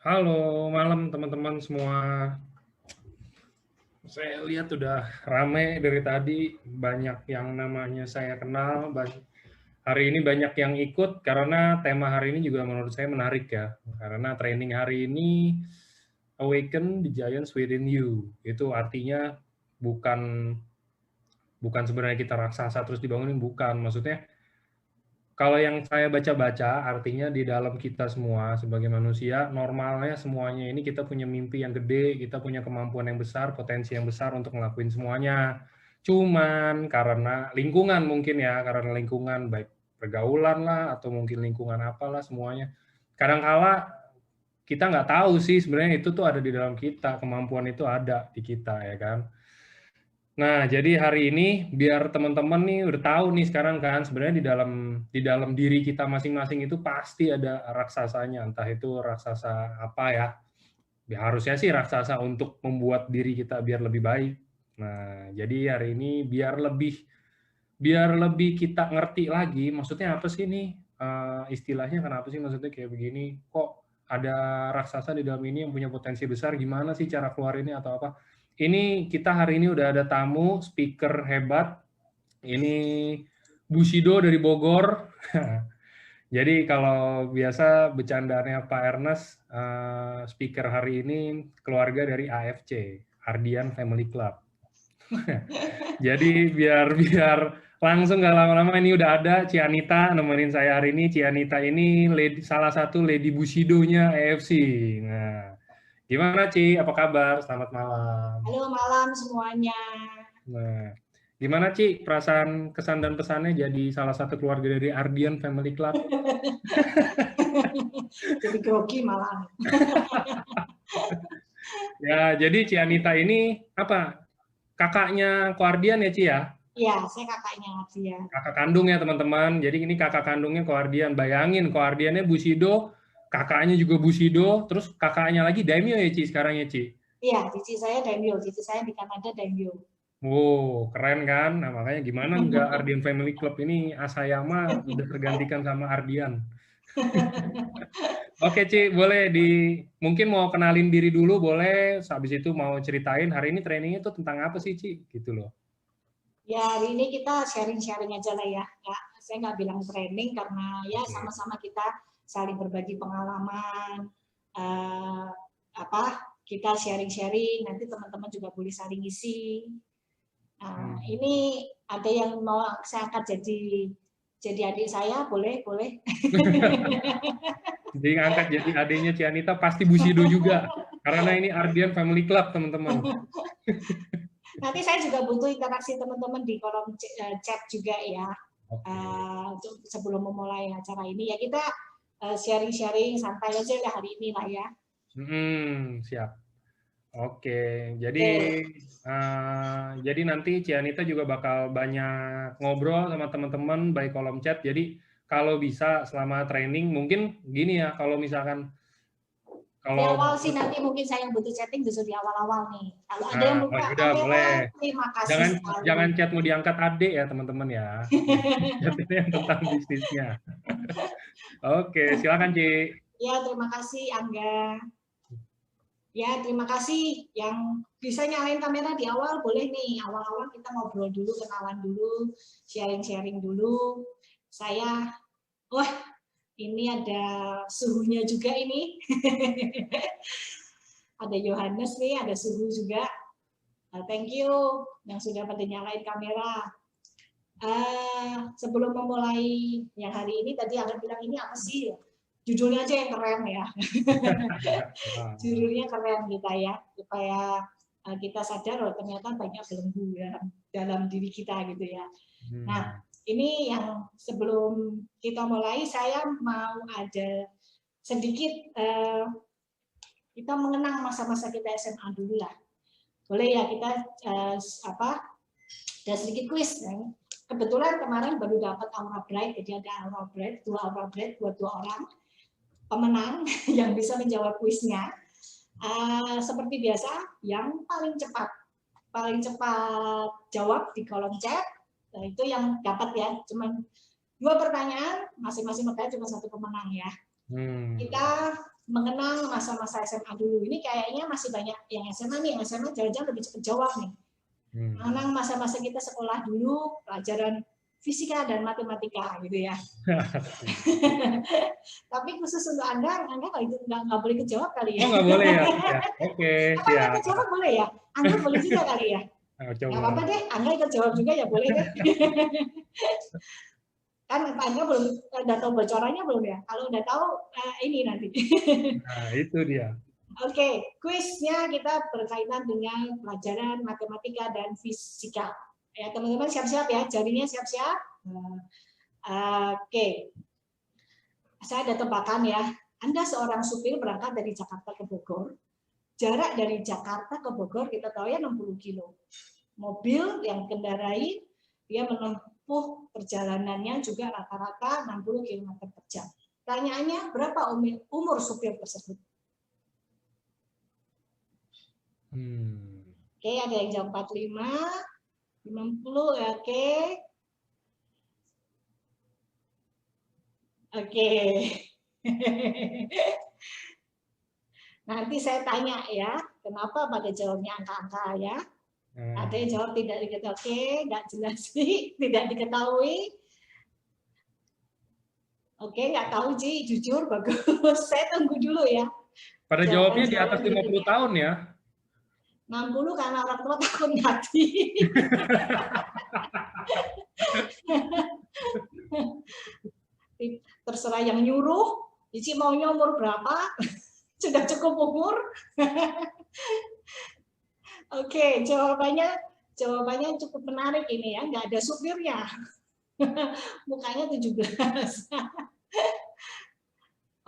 Halo, malam teman-teman semua. Saya lihat udah rame dari tadi, banyak yang namanya saya kenal. Hari ini banyak yang ikut karena tema hari ini juga menurut saya menarik ya. Karena training hari ini Awaken the Giants Within You. Itu artinya bukan bukan sebenarnya kita raksasa terus dibangunin, bukan. Maksudnya kalau yang saya baca-baca, artinya di dalam kita semua sebagai manusia, normalnya semuanya ini kita punya mimpi yang gede, kita punya kemampuan yang besar, potensi yang besar untuk ngelakuin semuanya. Cuman karena lingkungan mungkin ya, karena lingkungan baik pergaulan lah, atau mungkin lingkungan apalah semuanya. Kadangkala kita nggak tahu sih sebenarnya itu tuh ada di dalam kita, kemampuan itu ada di kita ya kan. Nah, jadi hari ini biar teman-teman nih udah tahu nih sekarang kan sebenarnya di dalam diri kita masing-masing itu pasti ada raksasanya, entah itu raksasa apa ya. Ya harusnya sih raksasa untuk membuat diri kita biar lebih baik. Nah, jadi hari ini biar lebih kita ngerti lagi maksudnya apa sih nih istilahnya kenapa sih maksudnya kayak begini? Kok ada raksasa di dalam ini yang punya potensi besar, gimana sih cara keluar ini atau apa? Ini kita hari ini udah ada tamu speaker hebat. Ini Bushido dari Bogor. Jadi kalau biasa bercandaannya Pak Ernest, speaker hari ini keluarga dari AFC, Ardian Family Club. Jadi biar biar langsung nggak lama-lama ini udah ada Cianita nemenin saya hari ini. Cianita ini salah satu Lady Bushido-nya AFC. Nah, gimana Ci? Apa kabar? Selamat malam. Halo malam semuanya. Nah, gimana Ci perasaan kesan dan pesannya jadi salah satu keluarga dari Ardian Family Club? Jadi grogi malam. Ya, jadi Cianita ini apa? Kakaknya Koardian ya Ci ya? Iya, saya kakaknya dia. Kakak kandung ya teman-teman. Jadi ini kakak kandungnya Koardian. Bayangin Koardiannya Bushido, kakaknya juga Bushido, terus kakaknya lagi Daimyo ya Ci sekarang ya Ci? Iya, cici saya Daimyo, cici saya di Kanada Daimyo. Wow, keren kan? Nah makanya gimana nggak Ardian Family Club ini Asayama udah tergantikan sama Ardian. Oke Ci, boleh mungkin mau kenalin diri dulu boleh, habis itu mau ceritain hari ini trainingnya itu tentang apa sih Ci? Gitu loh. Ya, hari ini kita sharing-sharing aja lah ya. Saya nggak bilang training karena ya Oke. sama-sama kita saling berbagi pengalaman. Eh, apa? Kita sharing-sharing, nanti teman-teman juga boleh saling isi. Nah, ini ada yang mau saya angkat jadi adik saya, boleh, boleh. Jadi ngangkat jadi adiknya Cianita pasti Bushido juga. Karena ini Ardian Family Club, teman-teman. Nanti saya juga butuh interaksi teman-teman di kolom chat juga ya. Untuk sebelum memulai acara ini ya kita sharing-sharing santai aja lah hari ini lah ya. Siap. Oke, jadi nanti Cianita juga bakal banyak ngobrol sama teman-teman baik kolom chat. Jadi kalau bisa selama training mungkin gini ya, kalau misalkan Di awal sih nanti mungkin saya yang butuh chatting justru di awal-awal nih. Kalau ada yang buka udah kamera, boleh. terima kasih Jangan sekali. chat mau diangkat adik ya teman-teman ya. Chatnya yang tentang bisnisnya. Oke, silakan Ci. Ya, terima kasih Angga. Ya, terima kasih yang bisa nyalain kamera di awal, boleh nih. Awal-awal kita ngobrol dulu, kenalan dulu, sharing-sharing dulu. Saya, wah, ini ada suhunya juga ini. Ada Yohanes nih, ada suhu juga. Thank you yang sudah pada nyalain kamera. Sebelum memulai yang hari ini, tadi Angga bilang ini apa sih? Judulnya aja yang keren ya. Judulnya keren kita ya, supaya kita sadar loh ternyata banyak belenggu dalam diri kita gitu ya. Nah, ini yang sebelum kita mulai saya mau ada sedikit kita mengenang masa-masa kita SMA dulu lah. Boleh ya kita ada sedikit kuis. Kebetulan kemarin baru dapat Aura Bright, jadi ada Aura Bright, 2 Aura Bright buat 2 orang pemenang yang bisa menjawab kuisnya. Seperti biasa, yang paling cepat jawab di kolom chat, nah itu yang dapat ya. Cuman 2 pertanyaan, masing-masing pertanyaan cuma 1 pemenang ya. Kita mengenang masa-masa SMA dulu. Ini kayaknya masih banyak yang SMA nih, yang SMA jangan-jangan lebih cepat jawab nih. Mengenang masa-masa kita sekolah dulu, pelajaran fisika dan matematika gitu ya. Tapi khusus untuk Anda nggak boleh kejawab kali ya? Oh, nggak boleh ya? Ya. Oke, apa nggak kejawab boleh ya? Anda boleh juga kali ya? Nggak apa-apa deh, Anda ikut jawab juga ya boleh deh. Kan Anda belum udah tahu bocorannya belum ya? Kalau udah tahu ini nanti. Nah, itu dia. Oke, kuisnya kita berkaitan dengan pelajaran matematika dan fisika. Ya, teman-teman siap-siap ya, jarinya siap-siap. Oke. Saya ada tebakan ya. Anda seorang supir berangkat dari Jakarta ke Bogor. Jarak dari Jakarta ke Bogor kita tahu ya 60 kilo. Mobil yang kendarai dia menempuh perjalanannya juga rata-rata 60 km per jam. Pertanyaannya, berapa umur supir tersebut? Oke, ada yang jawab 45, 50, oke. Oke. Nanti saya tanya ya, kenapa pada jawabnya angka-angka ya? Ada yang jawab tidak diketahui, oke, nggak jelas sih, tidak diketahui. Oke, nggak tahu Ji, jujur bagus. Saya tunggu dulu ya. Pada jawabnya di atas 50 tahun ya? 60 karena orang tua takut mati. Terserah yang nyuruh, Cici maunya umur berapa? Sudah cukup umur? Oke, jawabannya cukup menarik ini ya, nggak ada supirnya. Mukanya 17.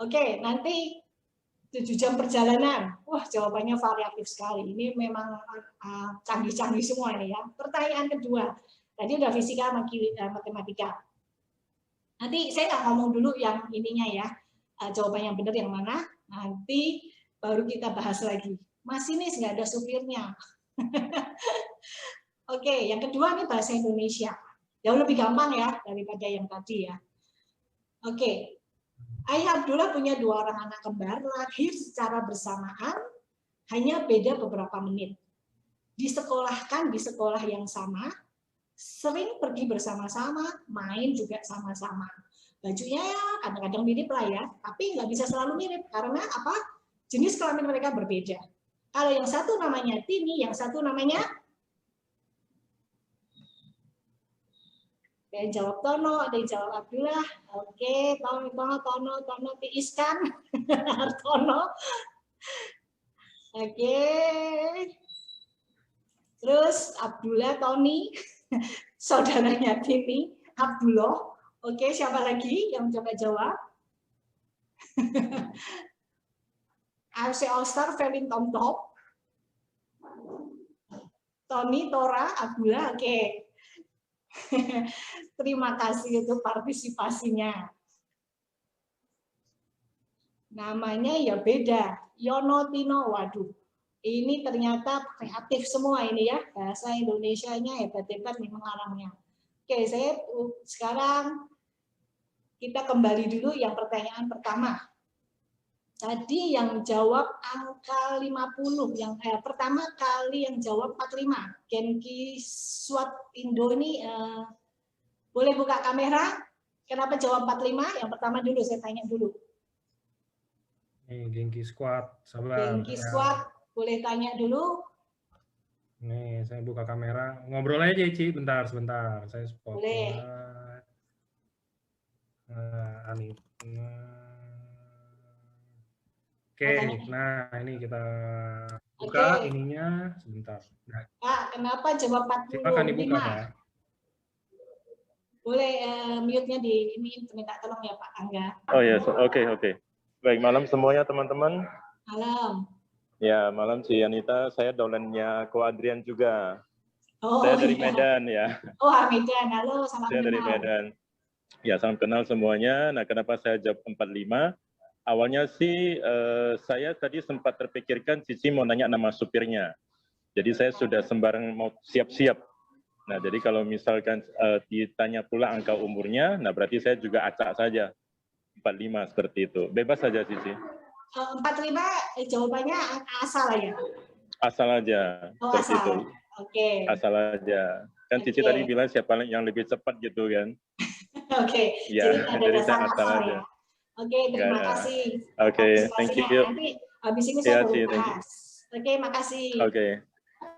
Oke, nanti 7 jam perjalanan. Wah, jawabannya variatif sekali. Ini memang canggih-canggih semua ini ya. Pertanyaan kedua. Tadi udah fisika sama matematika. Nanti saya nggak ngomong dulu yang ininya ya. Jawaban yang benar yang mana. Nanti baru kita bahas lagi. Masinis nggak ada supirnya. Oke, yang kedua ini bahasa Indonesia. Jauh lebih gampang ya daripada yang tadi ya. Oke. Ayah Abdullah punya 2 orang anak kembar, lahir secara bersamaan, hanya beda beberapa menit. Disekolahkan di sekolah yang sama, sering pergi bersama-sama, main juga sama-sama. Bajunya kadang-kadang mirip lah ya, tapi nggak bisa selalu mirip karena apa? Jenis kelamin mereka berbeda. Kalau yang satu namanya Tini, yang satu namanya ada yang jawab Tono, ada yang jawab Abdullah. Oke, Tono, tiiskan. Tono. Oke. Terus Abdullah, Tony, saudaranya Tini, Abdullah. Oke, siapa lagi yang coba jawab? AFC All-Star, Felin Tom Top. Tony, Tora, Abdullah, oke. Terima kasih untuk partisipasinya. Namanya ya beda, Yono Tino. Waduh, ini ternyata kreatif semua ini ya, bahasa Indonesianya hebat-hebat nih mengarangnya. Oke, sekarang kita kembali dulu yang pertanyaan pertama. Tadi yang jawab angka 50, yang pertama kali yang jawab 45. Genki Swat Indo ini boleh buka kamera? Kenapa jawab 45? Yang pertama dulu saya tanya dulu. Nih, Genki Squad, sabar. Genki Squad, boleh tanya dulu? Nih, saya buka kamera. Ngobrol aja, Ci. Bentar, sebentar. Saya spotlight. Boleh. Oke, nah ini kita buka ininya sebentar. Nah. Pak, kenapa jawab 45? Silakan dibuka, Pak. Boleh mute-nya di ini, minta tolong ya Pak Angga. Oh ya, yes. Oke. Baik, malam semuanya teman-teman. Malam. Ya, malam Si Anita. Saya dolennya Ko Adrian juga. Oh, saya dari Medan ya. Oh, Medan. Halo, salam saya kenal. Dari Medan. Ya, salam kenal semuanya. Nah, kenapa saya jawab 45? Awalnya sih saya tadi sempat terpikirkan Cici mau nanya nama supirnya. Jadi saya sudah sembarang mau siap-siap. Nah, jadi kalau misalkan ditanya pula angka umurnya, nah berarti saya juga acak saja. 45 seperti itu. Bebas saja Cici. 45 jawabannya asal ya? Asal aja. Oh, seperti asal. itu. Oke. Asal aja. Kan Cici tadi bilang siapa yang lebih cepat gitu kan. Oke. Ya, Jadi ada jadi dasar saya asal asal aja. ya. Oke, terima kasih. Oke, thank you. Nanti habis ini saya Ci, baru bahas. Oke, makasih. Oke.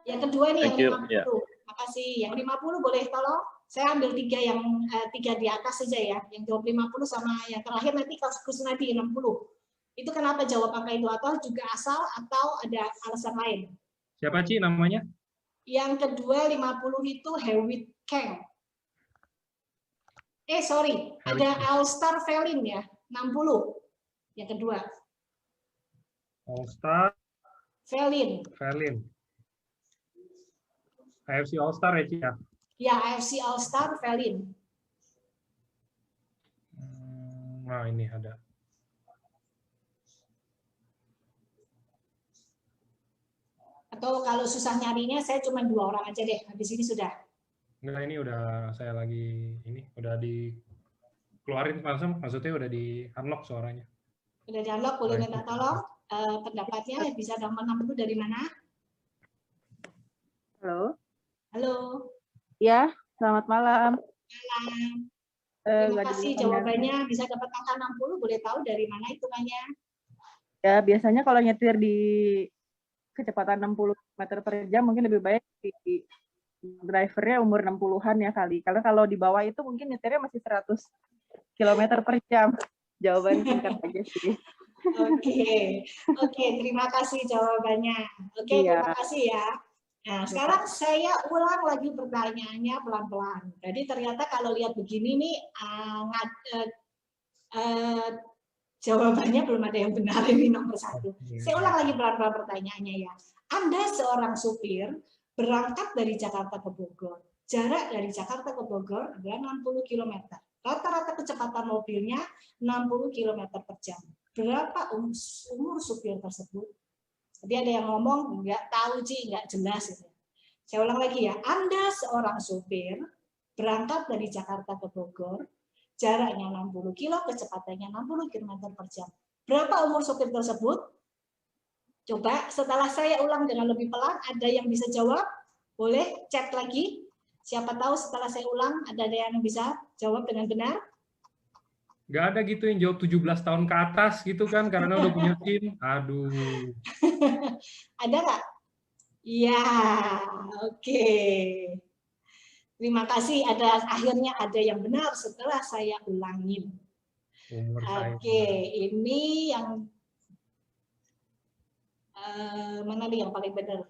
Yang kedua nih Thank yang 50. You. Makasih. Yang 50 boleh tolong? Saya ambil 3 yang 3 di atas saja ya. Yang jawab 50 sama yang terakhir nanti Kusnadi 60. Itu kenapa jawab angka itu, atau juga asal atau ada alasan lain? Siapa Ci namanya? Yang kedua 50 itu Hewitt Kang. Sorry, ada All-Star Felin ya, 60. Yang kedua. All-Star Felin. AFC All-Star ya Ci ya? Ya, AFC All-Star Felin. Nah, ini ada. Atau kalau susah nyarinya, saya cuma 2 orang aja deh. Habis ini sudah. Enggak, ini udah saya lagi udah dikeluarin maksudnya udah di unlock suaranya. Udah di unlock, boleh minta tolong pendapatnya bisa nomor 60 dari mana? Halo. Halo. Ya, selamat malam. Malam. Terima kasih jawabannya. Bisa dapat angka 60, boleh tahu dari mana hitungannya? Ya, biasanya kalau nyetir di kecepatan 60 meter per jam mungkin lebih baik di drivernya umur 60-an ya kali. Karena kalau di bawah itu mungkin nyetirnya masih 100 km per jam. Jawaban singkat aja sih. Oke, terima kasih jawabannya. Terima kasih ya. Nah, sekarang saya ulang lagi pertanyaannya pelan-pelan. Jadi ternyata kalau lihat begini nih, jawabannya belum ada yang benar ini nomor 1. Saya ulang lagi pelan-pelan pertanyaannya ya. Anda seorang supir berangkat dari Jakarta ke Bogor. Jarak dari Jakarta ke Bogor adalah 60 km. Rata-rata kecepatan mobilnya 60 km per jam. Berapa umur supir tersebut? Jadi ada yang ngomong, nggak tahu Ci, nggak jelas. Gitu. Saya ulang lagi ya. Anda seorang supir berangkat dari Jakarta ke Bogor. Jaraknya 60 kilo, kecepatannya 60 km per jam. Berapa umur supir tersebut? Coba setelah saya ulang dengan lebih pelan, ada yang bisa jawab? Boleh chat lagi? Siapa tahu setelah saya ulang, ada yang bisa jawab dengan benar? Nggak ada gitu yang jawab 17 tahun ke atas gitu kan, karena udah punya SIM. Aduh. Ada nggak? Iya, oke. Terima kasih, akhirnya ada yang benar setelah saya ulangin. Oke, ini yang mana nih yang paling benar?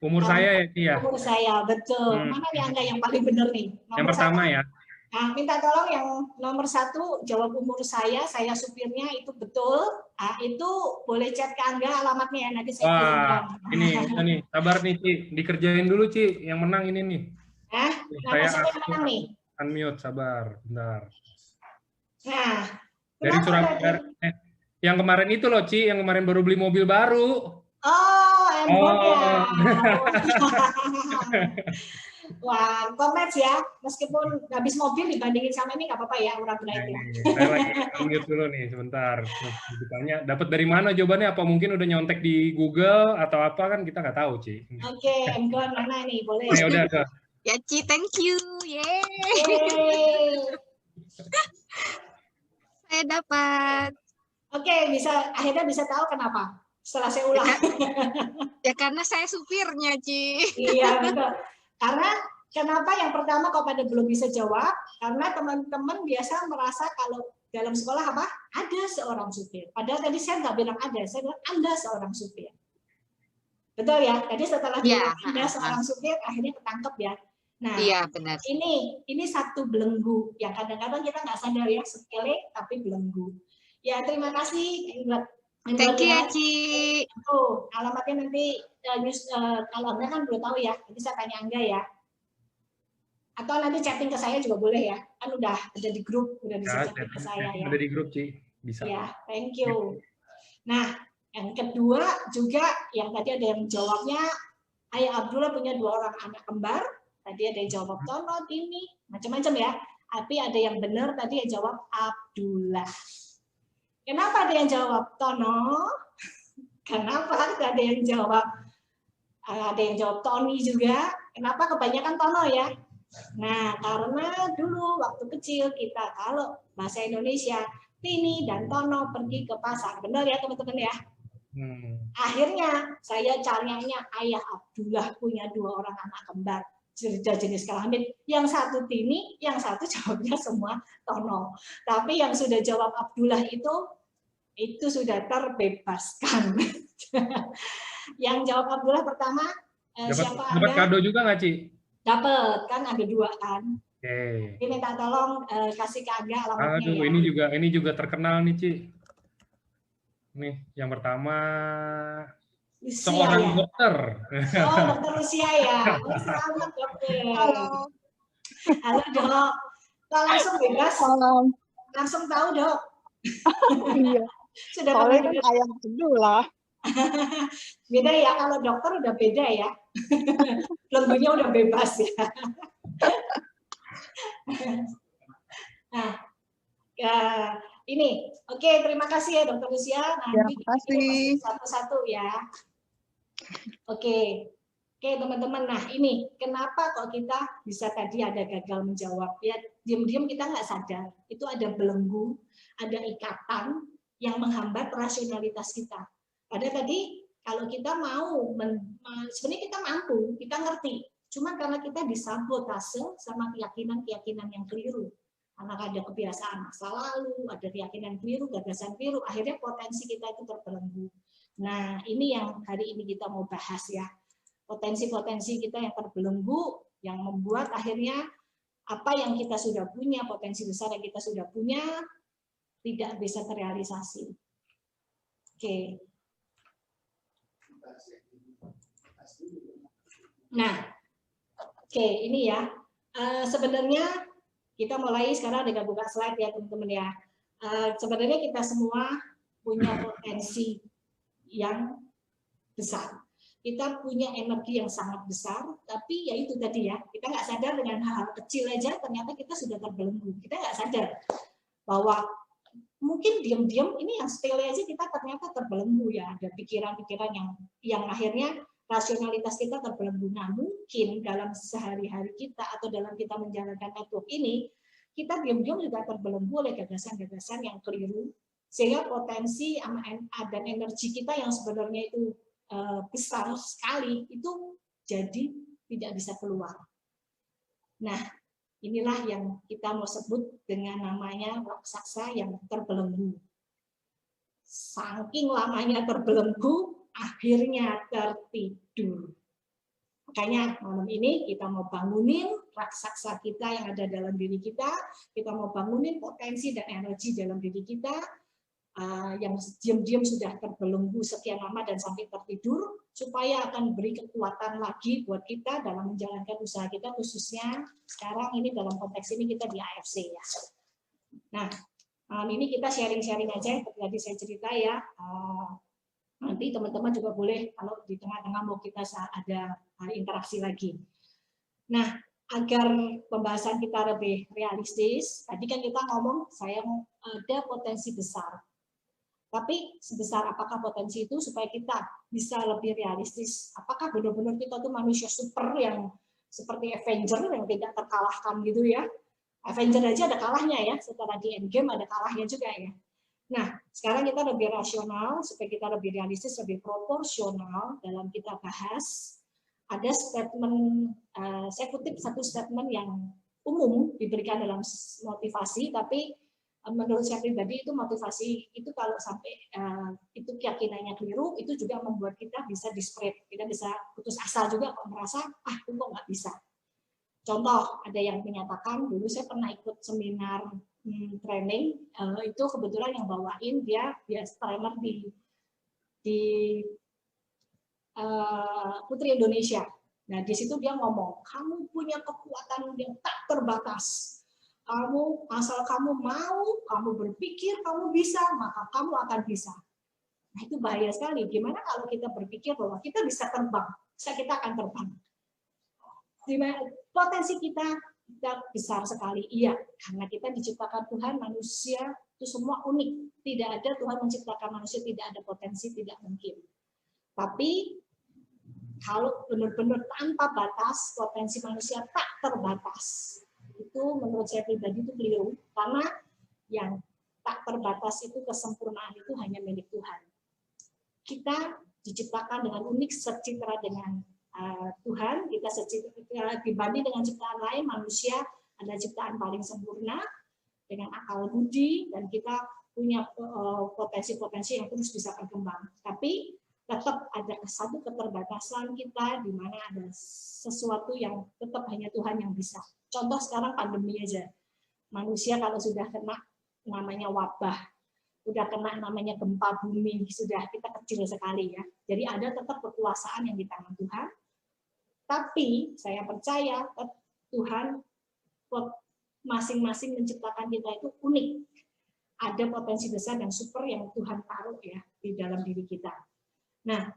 Umur saya ya, Tia. Umur saya, betul. Mana nih angka yang paling benar nih? Yang pertama ya. Nah, minta tolong yang nomor 1 jawab umur saya supirnya itu betul. Nah, itu boleh chat ke Angga alamatnya ya, nanti saya kirimkan. Ini sabar nih Ci, dikerjain dulu Ci, yang menang ini nih. Saya yang menang nih? Unmute, sabar, bentar. Nah, dari Surabaya. Yang kemarin itu loh Ci, yang kemarin baru beli mobil baru. Ya. Wah, comments ya, meskipun habis mobil dibandingin sama ini nggak apa-apa ya, urat naik ya. Saya lagi unmute dulu nih, sebentar. Ditanya, dapat dari mana jawabannya? Apa mungkin udah nyontek di Google atau apa kan kita nggak tahu, Ci. Oke, Enggon mana nih? Boleh. Ya udah. Ya, Ci, thank you. Yeay. Saya dapat. Oke, akhirnya bisa tahu kenapa setelah saya ulang. Ya karena saya supirnya, Ci. Iya, betul. Karena kenapa yang pertama kalau pada belum bisa jawab, karena teman-teman biasa merasa kalau dalam sekolah apa? Ada seorang supir. Padahal tadi saya nggak bilang ada, saya bilang Anda seorang supir. Betul ya? Tadi setelah bilang Anda seorang supir, akhirnya ketangkep ya. Nah, iya, benar. Ini satu belenggu yang kadang-kadang kita nggak sadar ya, sepele tapi belenggu. Ya, terima kasih. Thank you ya, Ci. Alamatnya nanti kalau Angga kan belum tahu ya, nanti saya tanya Angga ya. Atau nanti chatting ke saya juga boleh ya, kan udah ada di grup, udah bisa chatting ke saya ya. Ada di grup Ci, bisa. Ya, thank you. Nah, yang kedua juga yang tadi ada yang jawabnya, Ayah Abdullah punya 2 orang anak kembar. Tadi ada yang jawab Tonot ini, macam-macam ya. Tapi ada yang benar tadi yang jawab Abdullah. Kenapa ada yang jawab Tono? Kenapa ada yang jawab? Ada yang jawab Tony juga. Kenapa kebanyakan Tono ya? Nah, karena dulu waktu kecil kita kalau bahasa Indonesia, Tini dan Tono pergi ke pasar. Benar ya teman-teman ya? Akhirnya saya carinya ayah Abdullah punya 2 orang anak kembar jenis kelamin. Yang satu Tini, yang satu jawabnya semua Tono. Tapi yang sudah jawab Abdullah itu sudah terbebaskan. Yang jawab Abdullah pertama siapa ada? Dapat kado juga nggak, Ci? Dapat, kan ada 2 kan. Oke. Ini minta tolong kasih ke Aga alamatnya. Aduh, ya. ini juga terkenal nih, Ci. Nih, yang pertama Lucia, seorang ya? dokter. Oh, dokter Lucia ya. Oh, selamat dokter. Halo dok. Kok langsung bebas? Langsung tahu dok. Iya. Sudah soalnya pernah kan ayam Abdullah. Beda ya, kalau dokter udah beda ya. Lembunya udah bebas ya. Nah, ini, oke, terima kasih ya Dokter Lucia. Nanti Terima kasih. satu-satu ya. Oke, teman-teman. Nah, ini kenapa kok kita bisa tadi ada gagal menjawab? Ya, diam-diam kita nggak sadar. Itu ada belenggu, ada ikatan yang menghambat rasionalitas kita. Padahal tadi kalau kita mau, sebenarnya kita mampu, kita ngerti. Cuma karena kita disabotase sama keyakinan-keyakinan yang keliru. Karena ada kebiasaan masa lalu, ada keyakinan keliru, gagasan keliru, akhirnya potensi kita itu terbelenggu. Nah, ini yang hari ini kita mau bahas ya. Potensi-potensi kita yang terbelenggu, yang membuat akhirnya apa yang kita sudah punya, potensi besar yang kita sudah punya, tidak bisa terrealisasi. Oke. Nah, oke, ini ya. Sebenarnya kita mulai sekarang dengan buka slide ya teman-teman ya. Sebenarnya kita semua punya potensi yang besar. Kita punya energi yang sangat besar, tapi ya itu tadi ya, kita nggak sadar dengan hal-hal kecil aja, ternyata kita sudah terbelenggu. Kita nggak sadar bahwa mungkin diam-diam ini yang sepele aja kita ternyata terbelenggu ya. Ada pikiran-pikiran yang akhirnya rasionalitas kita terbelenggu. Nah, mungkin dalam sehari-hari kita atau dalam kita menjalankan network ini, kita diam-diam juga terbelenggu oleh gagasan-gagasan yang keliru, sehingga potensi dan energi kita yang sebenarnya itu besar sekali, itu jadi tidak bisa keluar. Nah, inilah yang kita mau sebut dengan namanya raksasa yang terbelenggu. Saking lamanya terbelenggu, akhirnya tertidur. Makanya malam ini kita mau bangunin raksasa kita yang ada dalam diri kita mau bangunin potensi dan energi dalam diri kita yang diam-diam sudah terbelenggu sekian lama dan sampai tertidur, supaya akan beri kekuatan lagi buat kita dalam menjalankan usaha kita, khususnya sekarang ini dalam konteks ini kita di AFC ya. Nah, ini kita sharing-sharing aja, seperti tadi saya cerita ya. Nanti teman-teman juga boleh kalau di tengah-tengah mau kita ada interaksi lagi. Nah, agar pembahasan kita lebih realistis, tadi kan kita ngomong saya ada potensi besar. Tapi sebesar apakah potensi itu supaya kita bisa lebih realistis? Apakah benar-benar kita tuh manusia super yang seperti Avenger yang tidak terkalahkan gitu ya? Avenger aja ada kalahnya ya, setelah di Endgame ada kalahnya juga ya. Nah, sekarang kita lebih rasional, supaya kita lebih realistis, lebih proporsional dalam kita bahas. Ada statement, saya kutip satu statement yang umum diberikan dalam motivasi, tapi menurut saya pribadi itu motivasi itu kalau sampai itu keyakinannya keliru, itu juga membuat kita bisa disparate, kita bisa putus asa juga kalau merasa aku kok nggak bisa. Contoh, ada yang menyatakan dulu saya pernah ikut seminar training, itu kebetulan yang bawain dia trainer di Putri Indonesia. Nah di situ dia ngomong, kamu punya kekuatan yang tak terbatas. Kamu asal kamu mau, kamu berpikir kamu bisa, maka kamu akan bisa. Nah itu bahaya sekali. Gimana kalau kita berpikir bahwa kita bisa terbang, kita akan terbang. Potensi kita besar sekali, iya, karena kita diciptakan Tuhan manusia Itu semua unik. Tidak ada Tuhan menciptakan manusia tidak ada potensi, tidak mungkin. Tapi kalau benar-benar tanpa batas, potensi manusia tak terbatas. Itu menurut saya pribadi itu keliru. Karena yang tak terbatas itu kesempurnaan itu hanya milik Tuhan. Kita diciptakan dengan unik, secitra dengan Tuhan, kita dibanding dengan ciptaan lain, manusia adalah ciptaan paling sempurna dengan akal budi, dan kita punya potensi-potensi yang terus bisa berkembang. Tapi tetap ada satu keterbatasan kita, di mana ada sesuatu yang tetap hanya Tuhan yang bisa. Contoh sekarang pandemi aja. Manusia kalau sudah kena namanya wabah, udah kena namanya gempa bumi, sudah kita kecil sekali ya. Jadi ada tetap kekuasaan yang di tangan Tuhan. Tapi saya percaya Tuhan masing-masing menciptakan kita itu unik. Ada potensi besar dan super yang Tuhan taruh ya di dalam diri kita. Nah,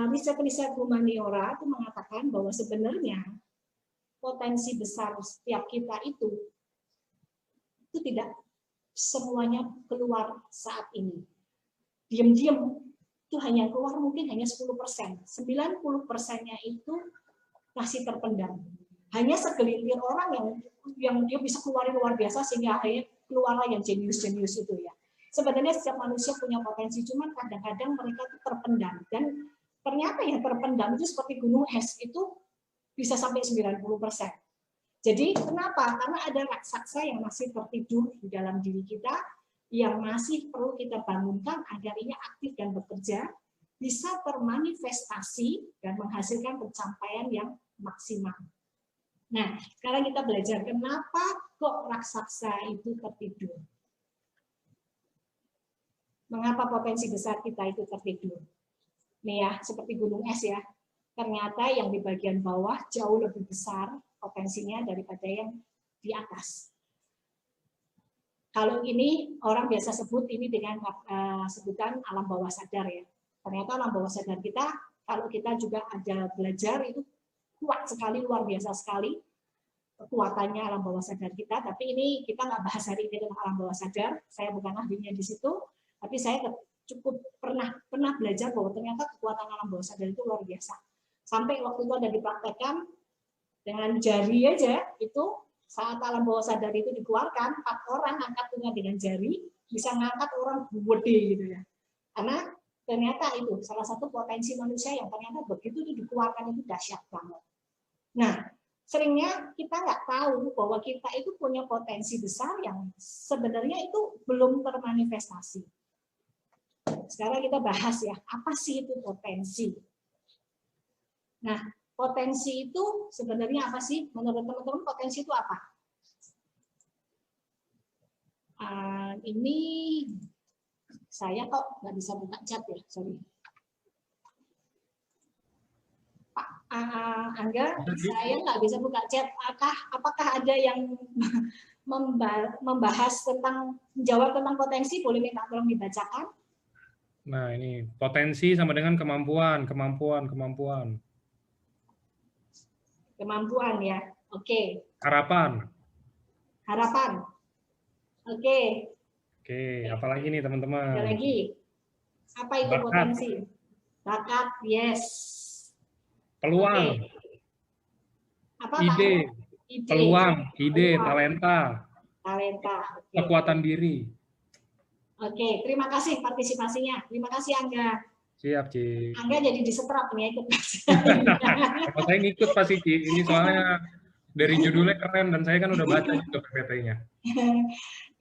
riset-riset humaniora itu mengatakan bahwa sebenarnya potensi besar setiap kita itu tidak semuanya keluar saat ini. Diam-diam itu hanya keluar mungkin hanya 10%. 90%-nya itu masih terpendam. Hanya segelintir orang yang dia bisa keluarin luar biasa sehingga akhirnya keluarlah yang jenius-jenius itu ya. Sebenarnya setiap manusia punya potensi, cuman kadang-kadang mereka itu terpendam. Dan ternyata yang terpendam itu seperti gunung es, itu bisa sampai 90%. Jadi kenapa? Karena ada raksasa yang masih tertidur di dalam diri kita, yang masih perlu kita bangunkan agar ia aktif dan bekerja, bisa termanifestasi dan menghasilkan pencapaian yang maksimal. Nah, sekarang kita belajar kenapa kok raksasa itu tertidur. Mengapa potensi besar kita itu tertidur? Nih ya, seperti gunung es ya. Ternyata yang di bagian bawah jauh lebih besar potensinya daripada yang di atas. Kalau ini orang biasa sebut ini dengan sebutan alam bawah sadar ya. Ternyata alam bawah sadar kita, kalau kita juga ada belajar itu kuat sekali, luar biasa sekali kekuatannya alam bawah sadar kita. Tapi ini kita nggak bahas hari ini tentang alam bawah sadar. Saya bukan ahlinya di situ. Tapi saya cukup pernah belajar bahwa ternyata kekuatan alam bawah sadar itu luar biasa. Sampai waktu itu ada dipraktekkan dengan jari aja, itu saat alam bawah sadar itu dikeluarkan, 4 orang angkat dengan jari, bisa ngangkat orang gede gitu ya. Karena ternyata itu salah satu potensi manusia yang ternyata begitu itu dikeluarkan itu dahsyat banget. Nah, seringnya kita nggak tahu bahwa kita itu punya potensi besar yang sebenarnya itu belum termanifestasi. Sekarang kita bahas ya, apa sih itu potensi? Nah, potensi itu sebenarnya apa sih? Menurut teman-teman potensi itu apa? Ini saya kok nggak bisa buka chat ya, sorry. Pak Angga, saya nggak bisa buka chat. Apakah ada yang membahas tentang, menjawab tentang potensi? Boleh minta tolong dibacakan? Nah, ini potensi sama dengan kemampuan ya. Oke. Harapan. Oke. Oke, apalagi nih teman-teman? Ada lagi. Apa itu Bakat. potensi? Bakat, yes. Peluang. Oke. Apa, ide. Peluang, ide, peluang. Talenta. Okay. Kekuatan diri. Oke, terima kasih partisipasinya. Terima kasih Angga. Siap, Ci. Angga jadi disetrap nih ikut. Saya ngikut pasti, Ci. Ini soalnya dari judulnya keren dan saya kan udah baca juga PPT-nya.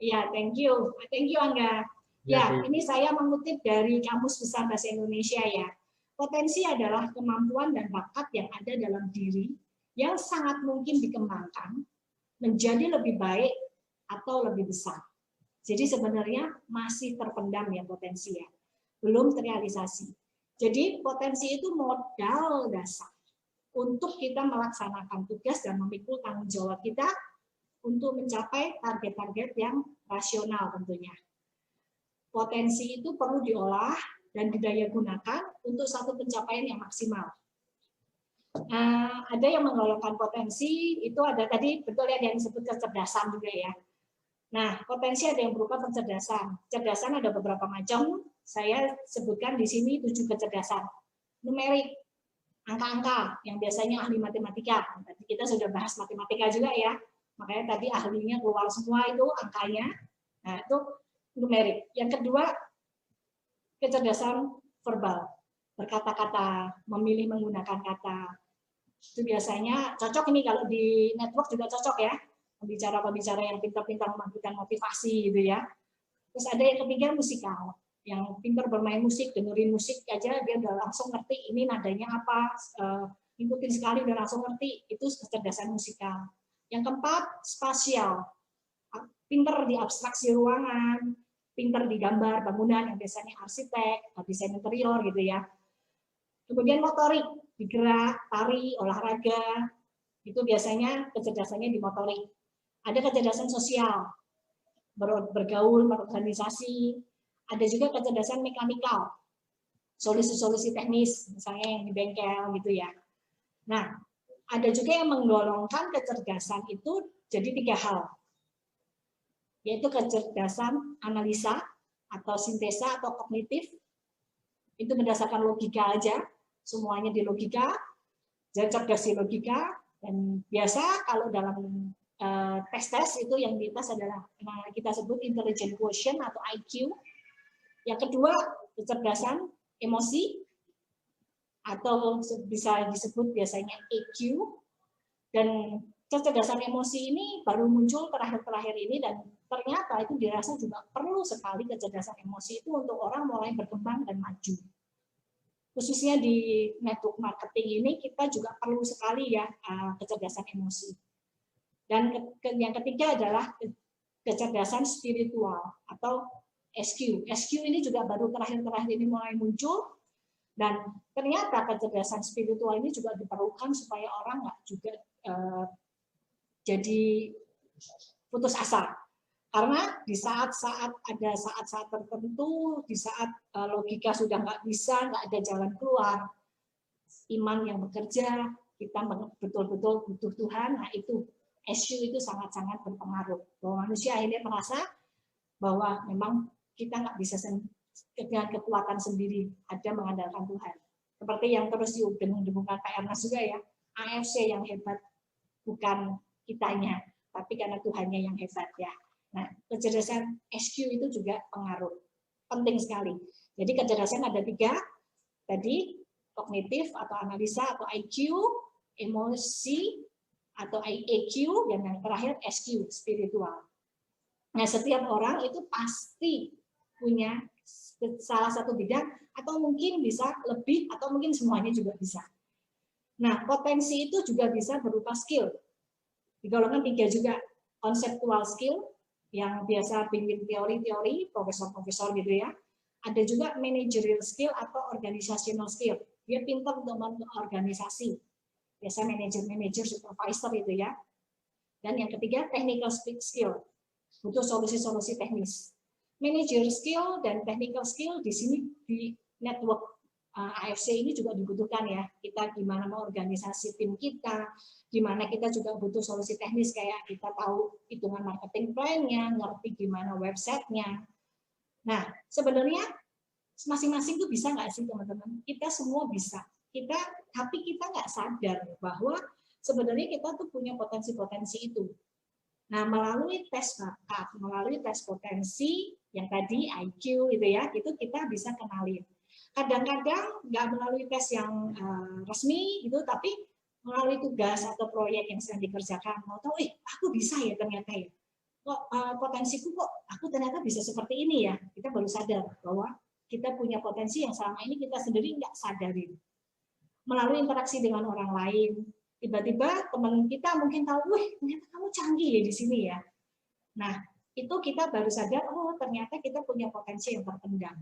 Iya, thank you. Thank you Angga. Ya, ini saya mengutip dari Kamus Besar Bahasa Indonesia ya. Potensi adalah kemampuan dan bakat yang ada dalam diri yang sangat mungkin dikembangkan menjadi lebih baik atau lebih besar. Jadi sebenarnya masih terpendam ya potensi ya, belum terrealisasi. Jadi potensi itu modal dasar untuk kita melaksanakan tugas dan memikul tanggung jawab kita untuk mencapai target-target yang rasional tentunya. Potensi itu perlu diolah dan didaya gunakan untuk satu pencapaian yang maksimal. Ada yang menggolongkan potensi, itu ada tadi betul ya yang disebut kecerdasan juga ya. Nah, potensi ada yang berupa kecerdasan. Kecerdasan ada beberapa macam. Saya sebutkan di sini 7 kecerdasan. Numerik, angka-angka, yang biasanya ahli matematika. Tadi kita sudah bahas matematika juga ya. Makanya tadi ahlinya keluar semua itu angkanya. Nah, itu numerik. Yang kedua, kecerdasan verbal. Berkata-kata, memilih menggunakan kata. Itu biasanya cocok ini kalau di network juga cocok ya. Pembicara-pembicara yang pintar-pintar memberikan motivasi gitu ya. Terus ada yang ketiga musikal, yang pintar bermain musik, dengerin musik aja dia udah langsung ngerti ini nadanya apa, ngikutin sekali udah langsung ngerti, itu kecerdasan musikal. Yang keempat spasial, pintar di abstraksi ruangan, pintar di gambar bangunan yang biasanya arsitek, desain interior gitu ya. Kemudian motorik, digerak, tari, olahraga, itu biasanya kecerdasannya di motorik. Ada kecerdasan sosial, bergaul, berorganisasi. Ada juga kecerdasan mekanikal, solusi-solusi teknis, misalnya yang di bengkel gitu ya. Nah, ada juga yang menggolongkan kecerdasan itu jadi 3 hal, yaitu kecerdasan analisa atau sintesa atau kognitif, itu berdasarkan logika aja, semuanya di logika, cerdas di logika, dan biasa kalau dalam tes itu yang dites adalah kita sebut intelligent quotient atau IQ. Yang kedua, kecerdasan emosi atau bisa disebut biasanya EQ. Dan kecerdasan emosi ini baru muncul terakhir-terakhir ini dan ternyata itu dirasa juga perlu sekali kecerdasan emosi itu untuk orang mulai berkembang dan maju. Khususnya di network marketing ini kita juga perlu sekali ya kecerdasan emosi. Dan yang ketiga adalah kecerdasan spiritual atau SQ. SQ ini juga baru terakhir-terakhir ini mulai muncul, dan ternyata kecerdasan spiritual ini juga diperlukan supaya orang nggak juga jadi putus asa. Karena di saat-saat ada saat-saat tertentu, di saat logika sudah nggak bisa, nggak ada jalan keluar, iman yang bekerja, kita betul-betul butuh Tuhan, nah itu SQ itu sangat-sangat berpengaruh. Bahwa manusia akhirnya merasa bahwa memang kita nggak bisa dengan kekuatan sendiri, ada mengandalkan Tuhan. Seperti yang terus didengung-dengungkan Pak Ernest juga ya, AFC yang hebat, bukan kitanya, tapi karena Tuhannya yang hebat ya. Nah, kecerdasan SQ itu juga pengaruh, penting sekali. Jadi kecerdasan ada 3, tadi kognitif atau analisa atau IQ, emosi atau EQ, dan yang terakhir SQ, spiritual. Nah, setiap orang itu pasti punya salah satu bidang, atau mungkin bisa lebih, atau mungkin semuanya juga bisa. Nah, potensi itu juga bisa berupa skill. Digolongkan 3 juga, konseptual skill, yang biasa bimbing teori-teori, profesor-profesor gitu ya. Ada juga managerial skill atau organizational skill. Dia pintar untuk organisasi. Biasa manajer, supervisor itu ya. Dan yang ketiga, technical skill. Butuh solusi-solusi teknis. Manager skill dan technical skill di sini di network AFC ini juga dibutuhkan ya. Kita gimana mengorganisasi tim kita, gimana kita juga butuh solusi teknis kayak kita tahu hitungan marketing plan-nya, ngerti gimana website-nya. Nah, sebenarnya masing-masing itu bisa nggak sih teman-teman? Kita semua bisa. Tapi kita nggak sadar bahwa sebenarnya kita tuh punya potensi-potensi itu. Nah, melalui tes bakat, melalui tes potensi yang tadi IQ gitu ya, itu kita bisa kenalin. Kadang-kadang nggak melalui tes yang resmi gitu, tapi melalui tugas atau proyek yang sedang dikerjakan. Mau tahu, aku bisa ya ternyata ya. Kok potensiku kok aku ternyata bisa seperti ini ya. Kita baru sadar bahwa kita punya potensi yang selama ini kita sendiri nggak sadarin. Melalui interaksi dengan orang lain, tiba-tiba teman kita mungkin tahu, ternyata kamu canggih ya di sini ya. Nah, itu kita baru sadar, oh ternyata kita punya potensi yang terpendam.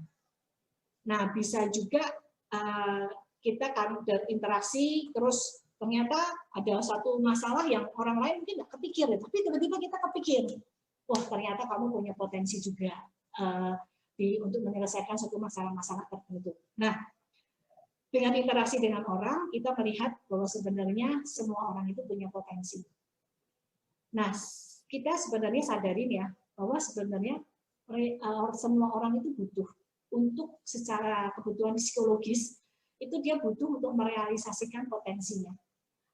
Nah, bisa juga kita kan berinteraksi, terus ternyata ada satu masalah yang orang lain mungkin nggak kepikir, tapi tiba-tiba kita kepikir, wah ternyata kamu punya potensi juga untuk menyelesaikan suatu masalah-masalah tertentu. Nah, dengan interaksi dengan orang, kita melihat bahwa sebenarnya semua orang itu punya potensi. Nah, kita sebenarnya sadarin ya, bahwa sebenarnya semua orang itu butuh untuk secara kebutuhan psikologis, itu dia butuh untuk merealisasikan potensinya.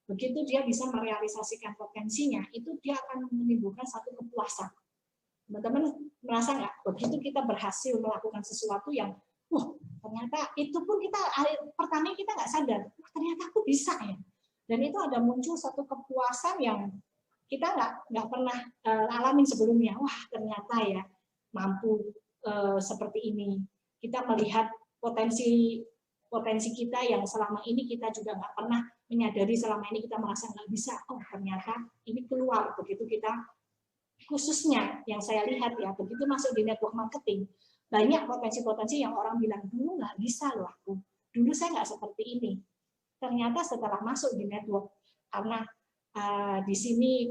Begitu dia bisa merealisasikan potensinya, itu dia akan menimbulkan satu kepuasan. Teman-teman merasa nggak, begitu kita berhasil melakukan sesuatu yang, ternyata itu pun kita pertama kita nggak sadar, ternyata aku bisa ya. Dan itu ada muncul satu kepuasan yang kita nggak pernah alamin sebelumnya. Wah, ternyata ya mampu seperti ini. Kita melihat potensi kita yang selama ini kita juga nggak pernah menyadari, selama ini kita merasa nggak bisa. Oh, ternyata ini keluar begitu kita, khususnya yang saya lihat ya, begitu masuk di network marketing, banyak potensi-potensi yang orang bilang dulu nggak bisa loh aku, dulu saya nggak seperti ini. Ternyata setelah masuk di network, karena di sini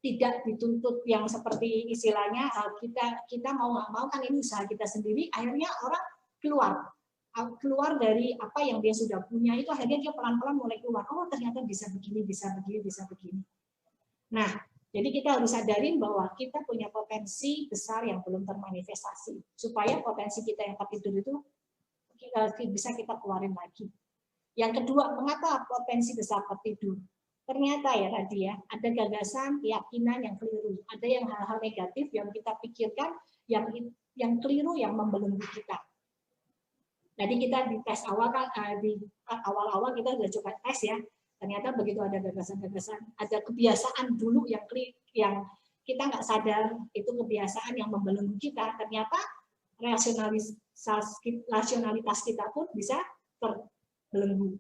tidak dituntut yang seperti istilahnya kita mau nggak mau kan ini usaha kita sendiri, akhirnya orang keluar dari apa yang dia sudah punya, itu akhirnya dia pelan-pelan mulai keluar, oh ternyata bisa begini, bisa begini, bisa begini. Nah, jadi kita harus sadarin bahwa kita punya potensi besar yang belum termanifestasi, supaya potensi kita yang tertidur itu bisa kita keluarin lagi. Yang kedua, mengapa potensi besar tertidur? Ternyata ya tadi ya, ada gagasan, keyakinan yang keliru, ada yang hal-hal negatif yang kita pikirkan, yang keliru, yang membelenggu kita. Jadi kita di tes awal kan, di awal-awal kita sudah coba tes ya. Ternyata begitu ada gagasan-gagasan, ada kebiasaan dulu yang kita nggak sadar itu kebiasaan yang membelenggu kita. Ternyata rasionalitas kita pun bisa terbelenggu.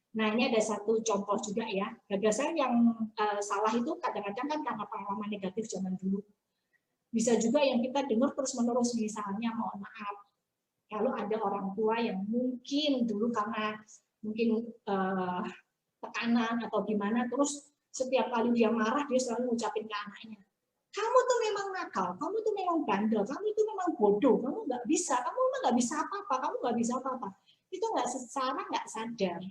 Nah, ini ada satu contoh juga ya. Gagasan yang salah itu kadang-kadang kan karena pengalaman negatif zaman dulu. Bisa juga yang kita dengar terus-menerus, misalnya mohon maaf, kalau ada orang tua yang mungkin dulu karena mungkin tekanan atau gimana, terus setiap kali dia marah dia selalu ngucapin ke anaknya, kamu tuh memang nakal, kamu tuh memang bandel, kamu itu memang bodoh, kamu nggak bisa, kamu memang nggak bisa apa-apa, kamu nggak bisa apa-apa. Itu nggak sadar.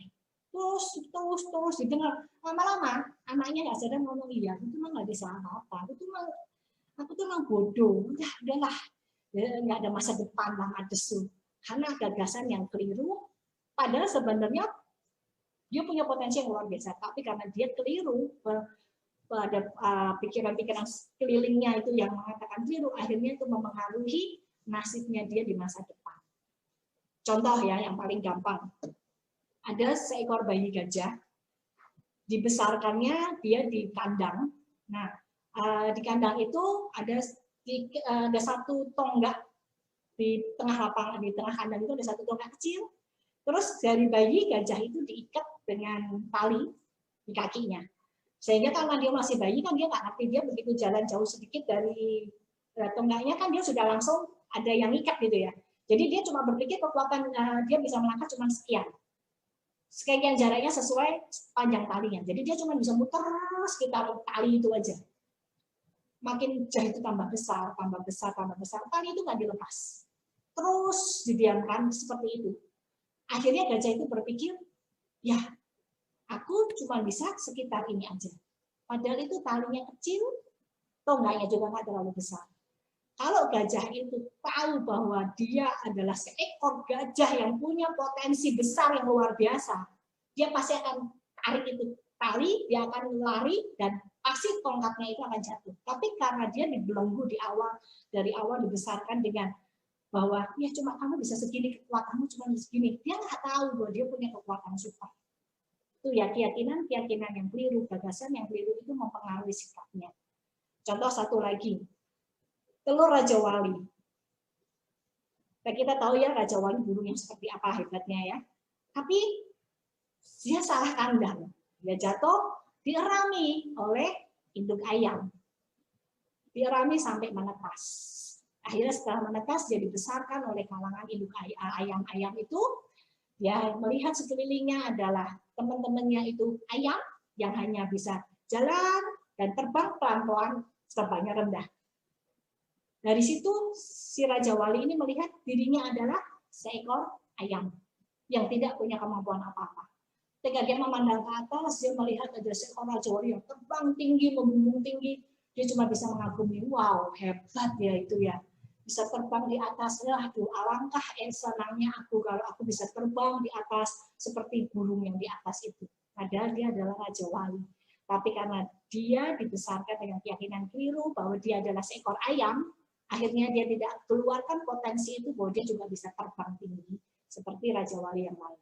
Terus didengar, lama-lama anaknya nggak sadar ngomong, iya, itu memang nggak bisa apa-apa, aku tuh memang bodoh, udahlah, nggak ada masa depan, lama desu. Karena gagasan yang keliru, padahal sebenarnya dia punya potensi yang luar biasa, tapi karena dia keliru, pada pikiran-pikiran kelilingnya itu yang mengatakan keliru, akhirnya itu mempengaruhi nasibnya dia di masa depan. Contoh ya, yang paling gampang. Ada seekor bayi gajah, dibesarkannya dia di kandang. Nah, di kandang itu ada satu tonggak di tengah lapangan, di tengah kandang itu ada satu tonggak kecil. Terus dari bayi gajah itu diikat dengan tali di kakinya. Sehingga karena dia masih bayi kan dia nggak ngerti, dia begitu jalan jauh sedikit dari tonggaknya kan dia sudah langsung ada yang ikat gitu ya. Jadi dia cuma berpikir kekuatan dia bisa melangkah cuma sekian jaraknya sesuai panjang talinya. Jadi dia cuma bisa muter sekitar tali itu aja. Makin jauh itu tambah besar, tambah besar, tambah besar. Tali itu nggak dilepas. Terus didiamkan seperti itu. Akhirnya gajah itu berpikir, ya aku cuma bisa sekitar ini aja. Padahal itu talinya kecil, tonggaknya juga nggak terlalu besar. Kalau gajah itu tahu bahwa dia adalah seekor gajah yang punya potensi besar yang luar biasa, dia pasti akan tarik itu tali, dia akan lari, dan pasti tongkatnya itu akan jatuh. Tapi karena dia dibelenggu dari awal dibesarkan dengan bahwa ya cuma kamu bisa segini, kekuatanmu cuma segini, dia nggak tahu bahwa dia punya kekuatan super. Itu ya keyakinan yang keliru, gagasan yang keliru itu mempengaruhi sikapnya. Contoh satu lagi. Telur Raja Wali. Kita tahu ya Raja Wali burung yang seperti apa hebatnya ya. Tapi dia salah kandang. Dia jatuh, dierami oleh induk ayam. Dierami sampai menetas. Akhirnya setelah menetas dia dibesarkan oleh kalangan induk ayam-ayam itu. Dia melihat sekelilingnya adalah teman-temannya itu ayam yang hanya bisa jalan dan terbang pelan-pelan, terbangnya rendah. Dari situ si Raja Wali ini melihat dirinya adalah seekor ayam yang tidak punya kemampuan apa-apa. Ketika dia memandang ke atas, dia melihat ada seekor Raja Wali yang terbang tinggi, membumbung tinggi, dia cuma bisa mengagumi, wow hebat ya itu ya, bisa terbang di atas, aduh alangkah senangnya aku kalau aku bisa terbang di atas seperti burung yang di atas itu. Padahal dia adalah Raja Wali. Tapi karena dia dibesarkan dengan keyakinan keliru bahwa dia adalah seekor ayam, akhirnya dia tidak keluarkan potensi itu bahwa dia juga bisa terbang tinggi seperti Raja Wali yang lain.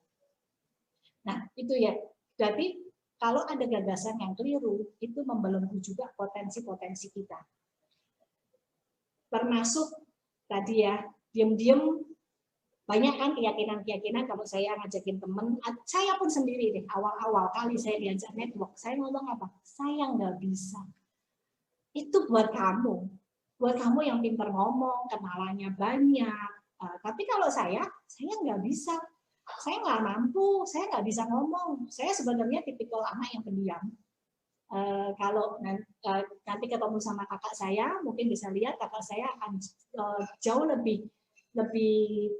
Nah, itu ya. Jadi kalau ada gagasan yang keliru, itu membelenggu juga potensi-potensi kita. Termasuk tadi ya, diam-diam banyak kan keyakinan-keyakinan kalau saya ngajakin temen, saya pun sendiri deh, awal-awal kali saya diajak network, saya ngomong apa? Saya nggak bisa. Itu buat kamu yang pintar ngomong, kenalannya banyak. Tapi kalau saya nggak bisa. Saya nggak mampu, saya nggak bisa ngomong. Saya sebenarnya tipikal anak yang pendiam. Kalau nanti ketemu sama kakak saya, mungkin bisa lihat kakak saya akan jauh lebih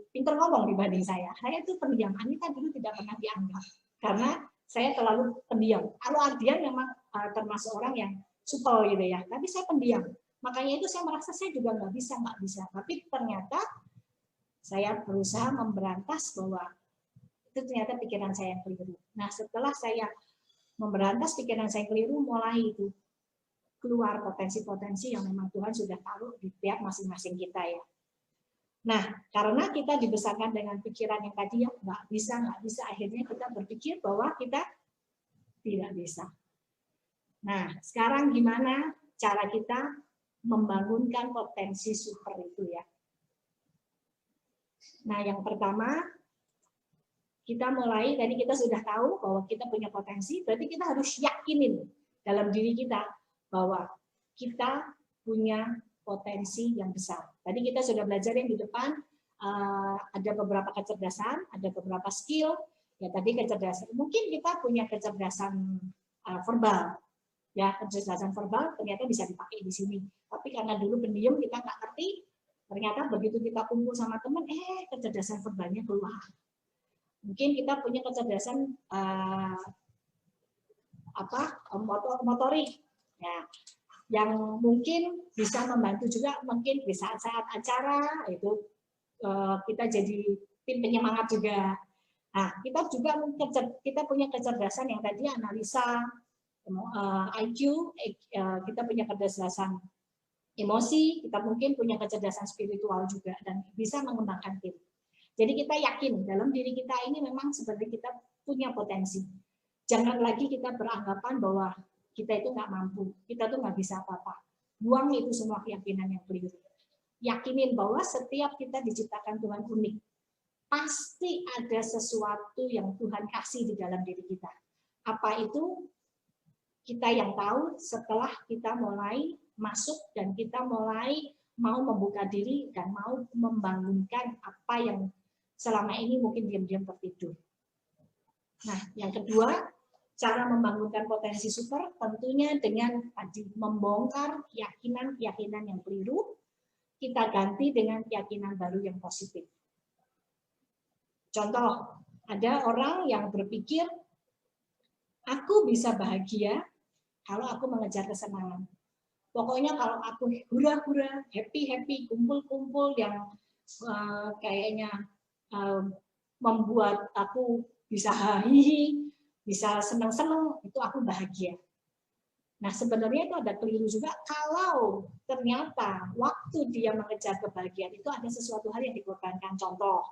pintar ngomong dibanding saya. Saya itu pendiam. Anita dulu tidak pernah dianggap karena saya terlalu pendiam. Kalau Ardian memang termasuk orang yang supel gitu ya, tapi saya pendiam. Makanya itu saya merasa saya juga nggak bisa. Tapi ternyata saya berusaha memberantas bahwa itu ternyata pikiran saya yang keliru. Nah, setelah saya memberantas pikiran saya yang keliru, mulai itu keluar potensi-potensi yang memang Tuhan sudah taruh di pihak masing-masing kita ya. Nah, karena kita dibesarkan dengan pikiran yang tadi ya nggak bisa, akhirnya kita berpikir bahwa kita tidak bisa. Nah, sekarang gimana cara kita membangunkan potensi super itu ya? Nah, yang pertama, kita mulai, tadi kita sudah tahu bahwa kita punya potensi, berarti kita harus yakinin dalam diri kita bahwa kita punya potensi yang besar. Tadi kita sudah belajar yang di depan, ada beberapa kecerdasan, ada beberapa skill. Ya tadi kecerdasan, mungkin kita punya kecerdasan verbal. Ya, kecerdasan verbal ternyata bisa dipakai di sini. Tapi karena dulu pendiam kita nggak ngerti, ternyata begitu kita kumpul sama teman, kecerdasan verbalnya keluar. Mungkin kita punya kecerdasan motorik. Ya, yang mungkin bisa membantu juga mungkin di saat-saat acara itu kita jadi tim penyemangat juga. Nah, kita punya kecerdasan yang tadi analisa IQ, kita punya kecerdasan emosi, kita mungkin punya kecerdasan spiritual juga dan bisa mengembangkan tim. Jadi kita yakin dalam diri kita ini memang sebenarnya kita punya potensi. Jangan lagi kita beranggapan bahwa kita itu nggak mampu, kita tuh nggak bisa apa-apa. Buang itu semua keyakinan yang keliru. Yakinin bahwa setiap kita diciptakan Tuhan unik. Pasti ada sesuatu yang Tuhan kasih di dalam diri kita. Apa itu? Kita yang tahu setelah kita mulai masuk dan kita mulai mau membuka diri dan mau membangunkan apa yang selama ini mungkin diam-diam tertidur. Nah, yang kedua, cara membangunkan potensi super tentunya dengan tadi membongkar keyakinan-keyakinan yang keliru, kita ganti dengan keyakinan baru yang positif. Contoh, ada orang yang berpikir, aku bisa bahagia kalau aku mengejar kesenangan. Pokoknya kalau aku hura-hura, happy-happy, kumpul-kumpul yang kayaknya membuat aku bisa hahihi, bisa senang-senang, itu aku bahagia. Nah, sebenarnya itu ada keliru juga kalau ternyata waktu dia mengejar kebahagiaan itu ada sesuatu hal yang dikorbankan. Contoh,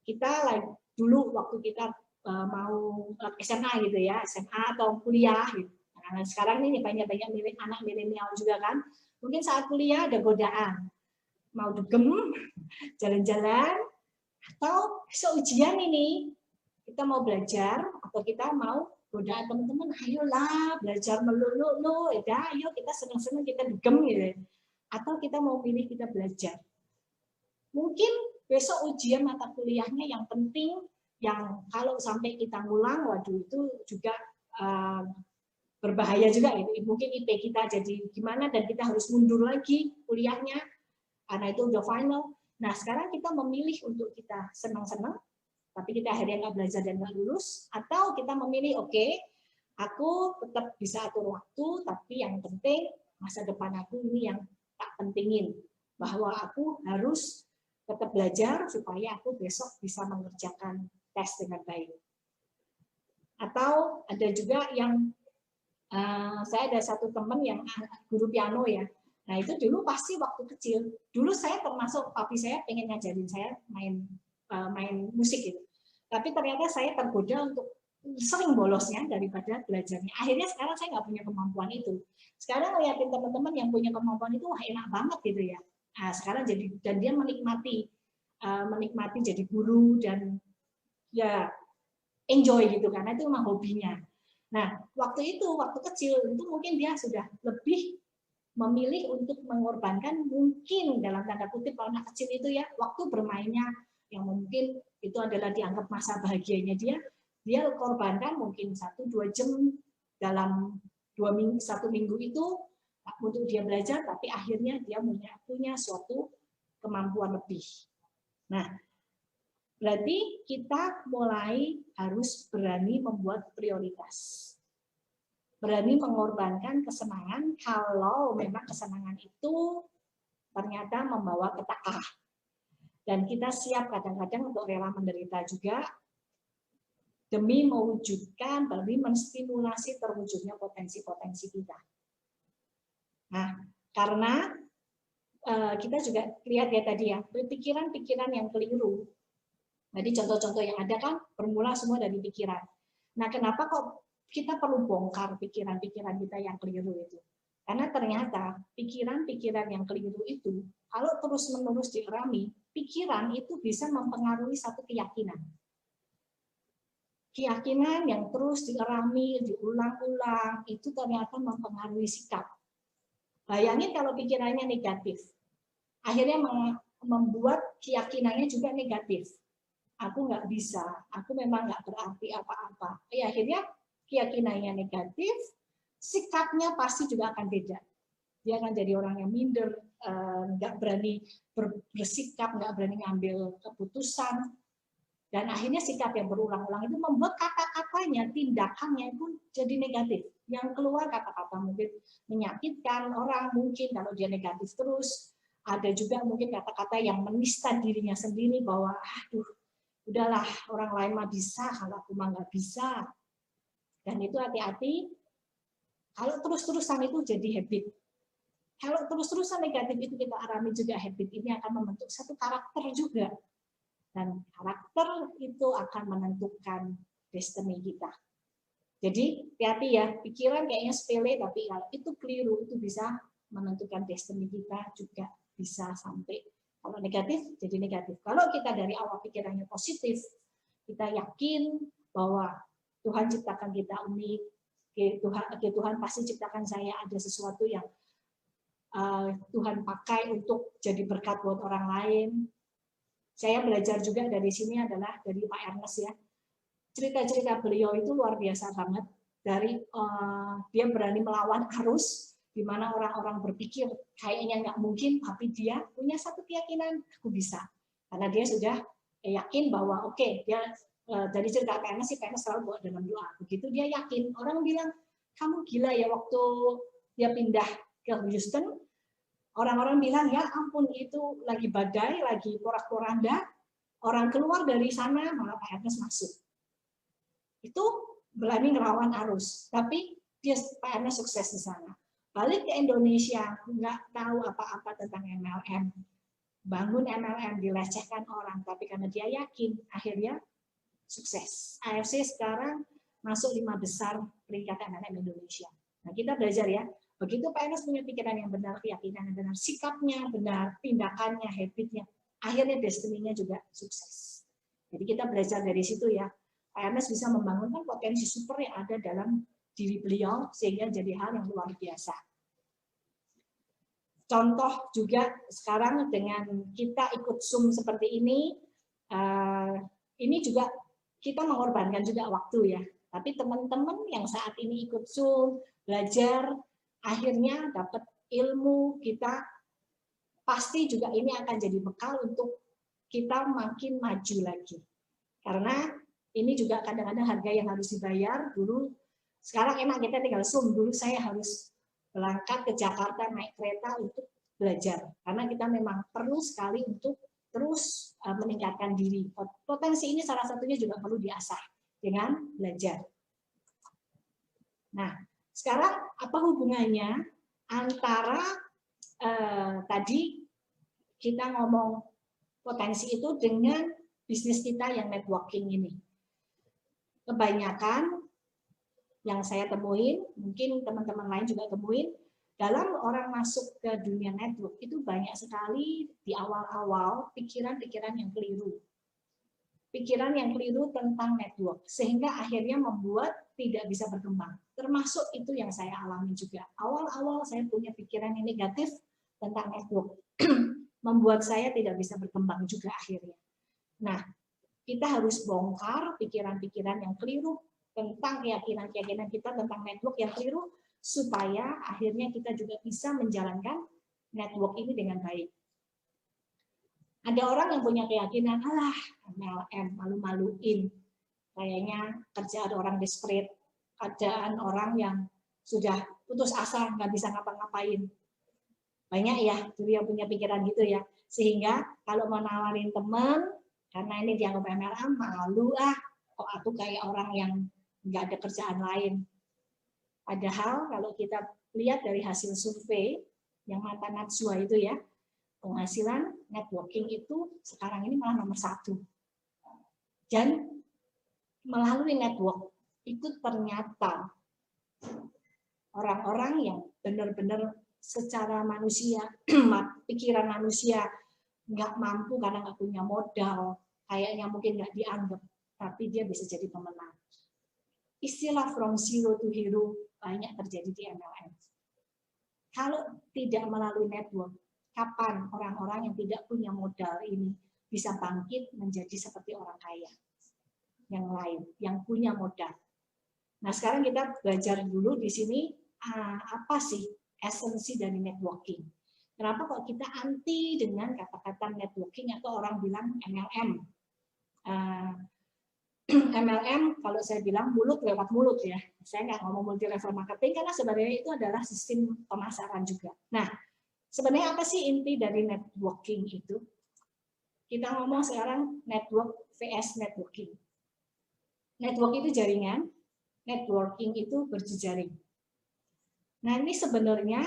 kita dulu waktu kita mau SMA gitu ya, SMA atau kuliah gitu. Nah, sekarang ini banyak-banyak anak milenial juga kan. Mungkin saat kuliah ada godaan. Mau dugem, jalan-jalan, atau seujian ini kita mau belajar atau kita mau godaan teman-teman, ayolah belajar melulu, ya, ayo kita senang-senang kita dugem gitu. Atau kita mau pilih kita belajar. Mungkin besok ujian mata kuliahnya yang penting, yang kalau sampai kita ngulang, waduh itu juga berbahaya juga gitu. Mungkin IP kita jadi gimana dan kita harus mundur lagi kuliahnya karena itu udah final. Nah sekarang kita memilih untuk kita senang-senang tapi kita akhirnya nggak belajar dan nggak lulus, atau kita memilih oke, aku tetap bisa atur waktu tapi yang penting masa depan aku ini yang tak pentingin, bahwa aku harus tetap belajar supaya aku besok bisa mengerjakan tes dengan baik. Atau ada juga yang saya ada satu teman yang guru piano ya. Nah itu dulu pasti waktu kecil. Dulu saya termasuk papi saya pengen ngajarin saya main musik gitu. Tapi ternyata saya tergoda untuk sering bolosnya daripada belajarnya. Akhirnya sekarang saya nggak punya kemampuan itu. Sekarang lihatin teman-teman yang punya kemampuan itu, wah enak banget gitu ya. Nah, sekarang jadi, dan dia menikmati jadi guru dan ya enjoy gitu karena itu memang hobinya. Nah, waktu kecil itu mungkin dia sudah lebih memilih untuk mengorbankan mungkin dalam tanda kutip kalau anak kecil itu ya waktu bermainnya yang mungkin itu adalah dianggap masa bahagianya dia korbankan mungkin 1-2 jam dalam 1 minggu itu untuk dia belajar, tapi akhirnya dia punya suatu kemampuan lebih. Nah, berarti kita mulai harus berani membuat prioritas. Berani mengorbankan kesenangan kalau memang kesenangan itu ternyata membawa petaka. Dan kita siap kadang-kadang untuk rela menderita juga demi mewujudkan, demi menstimulasi terwujudnya potensi-potensi kita. Nah, karena kita juga lihat ya tadi ya, pikiran-pikiran yang keliru. Jadi contoh-contoh yang ada kan bermula semua dari pikiran. Nah, kenapa kok kita perlu bongkar pikiran-pikiran kita yang keliru itu? Karena ternyata pikiran-pikiran yang keliru itu, kalau terus-menerus dierami, pikiran itu bisa mempengaruhi satu keyakinan. Keyakinan yang terus dierami, diulang-ulang, itu ternyata mempengaruhi sikap. Bayangin kalau pikirannya negatif, akhirnya membuat keyakinannya juga negatif. Aku nggak bisa, aku memang nggak berarti apa-apa. Ya, akhirnya keyakinannya negatif, sikapnya pasti juga akan beda. Dia akan jadi orang yang minder, nggak berani bersikap, nggak berani ngambil keputusan, dan akhirnya sikap yang berulang-ulang itu membuat kata-katanya, tindakannya pun jadi negatif. Yang keluar kata-kata mungkin menyakitkan orang, mungkin kalau dia negatif terus. Ada juga mungkin kata-kata yang menista dirinya sendiri bahwa, aduh, udahlah orang lain mah bisa, kalau aku mah nggak bisa. Dan itu hati-hati, kalau terus-terusan itu jadi habit. Kalau terus-terusan negatif itu kita alami juga habit, ini akan membentuk satu karakter juga. Dan karakter itu akan menentukan destiny kita. Jadi hati-hati ya, pikiran kayaknya sepele, tapi kalau itu keliru, itu bisa menentukan destiny kita juga bisa sampai. Kalau negatif, jadi negatif. Kalau kita dari awal pikirannya positif, kita yakin bahwa Tuhan ciptakan kita unik, Tuhan pasti ciptakan saya ada sesuatu yang Tuhan pakai untuk jadi berkat buat orang lain. Saya belajar juga dari sini adalah dari Pak Ernest ya. Cerita-cerita beliau itu luar biasa banget. Dari dia berani melawan arus, di mana orang-orang berpikir kayaknya nggak mungkin, tapi dia punya satu keyakinan, aku bisa. Karena dia sudah yakin bahwa oke, dia dari cerita Pak Ernest sih, Pak Ernest selalu buat dalam doa. Begitu dia yakin, orang bilang, kamu gila ya waktu dia pindah ke Houston, orang-orang bilang, ya ampun itu lagi badai, lagi porak-poranda, orang keluar dari sana, malah Pak Ernest masuk. Itu berani ngelawan arus, tapi dia Pak Ernest sukses di sana. Balik ke Indonesia, nggak tahu apa-apa tentang MLM. Bangun MLM, dilecehkan orang, tapi karena dia yakin, akhirnya sukses. AFC sekarang masuk 5 besar peringkat MLM Indonesia. Nah, kita belajar ya, begitu Pak Ernest punya pikiran yang benar, keyakinan yang benar, sikapnya benar, tindakannya, habitnya, akhirnya destiny-nya juga sukses. Jadi kita belajar dari situ ya, Pak Ernest bisa membangunkan potensi super yang ada dalam diri beliau, sehingga jadi hal yang luar biasa. Contoh juga sekarang dengan kita ikut Zoom seperti ini juga kita mengorbankan juga waktu ya. Tapi teman-teman yang saat ini ikut Zoom, belajar, akhirnya dapat ilmu, kita pasti juga ini akan jadi bekal untuk kita makin maju lagi. Karena ini juga kadang-kadang harga yang harus dibayar. Dulu, sekarang enak kita tinggal Zoom, dulu saya harus berangkat ke Jakarta naik kereta untuk belajar. Karena kita memang perlu sekali untuk terus meningkatkan diri. Potensi ini salah satunya juga perlu diasah dengan belajar. Nah, sekarang apa hubungannya antara tadi kita ngomong potensi itu dengan bisnis kita yang networking ini? Kebanyakan yang saya temuin, mungkin teman-teman lain juga temuin, dalam orang masuk ke dunia network itu banyak sekali di awal-awal pikiran-pikiran yang keliru. Pikiran yang keliru tentang network, sehingga akhirnya membuat tidak bisa berkembang. Termasuk itu yang saya alami juga. Awal-awal saya punya pikiran yang negatif tentang network, membuat saya tidak bisa berkembang juga akhirnya. Nah, kita harus bongkar pikiran-pikiran yang keliru tentang keyakinan-keyakinan kita tentang network yang keliru, supaya akhirnya kita juga bisa menjalankan network ini dengan baik. Ada orang yang punya keyakinan, alah, MLM, malu-maluin. Kayaknya kerjaan orang desperate, kerjaan orang yang sudah putus asa, nggak bisa ngapa-ngapain. Banyak ya, dulu yang punya pikiran gitu ya. Sehingga kalau mau nawarin teman, karena ini dianggap MLM, malu kok aku kayak orang yang nggak ada kerjaan lain. Padahal kalau kita lihat dari hasil survei yang mantan Najwa itu ya, penghasilan networking itu sekarang ini malah nomor 1. Dan melalui network itu ternyata orang-orang yang benar-benar secara manusia, pikiran manusia nggak mampu karena nggak punya modal, kayaknya mungkin nggak dianggap, tapi dia bisa jadi pemenang. Istilah from zero to hero banyak terjadi di MLM. Kalau tidak melalui network, kapan orang-orang yang tidak punya modal ini bisa bangkit menjadi seperti orang kaya yang lain, yang punya modal? Nah, sekarang kita belajar dulu di sini apa sih esensi dari networking. Kenapa kok kita anti dengan kata-kata networking atau orang bilang MLM? MLM, kalau saya bilang mulut lewat mulut ya. Saya nggak ngomong multi level marketing karena sebenarnya itu adalah sistem pemasaran juga. Nah, sebenarnya apa sih inti dari networking itu? Kita ngomong sekarang network vs networking. Network itu jaringan, networking itu berjejaring. Nah, ini sebenarnya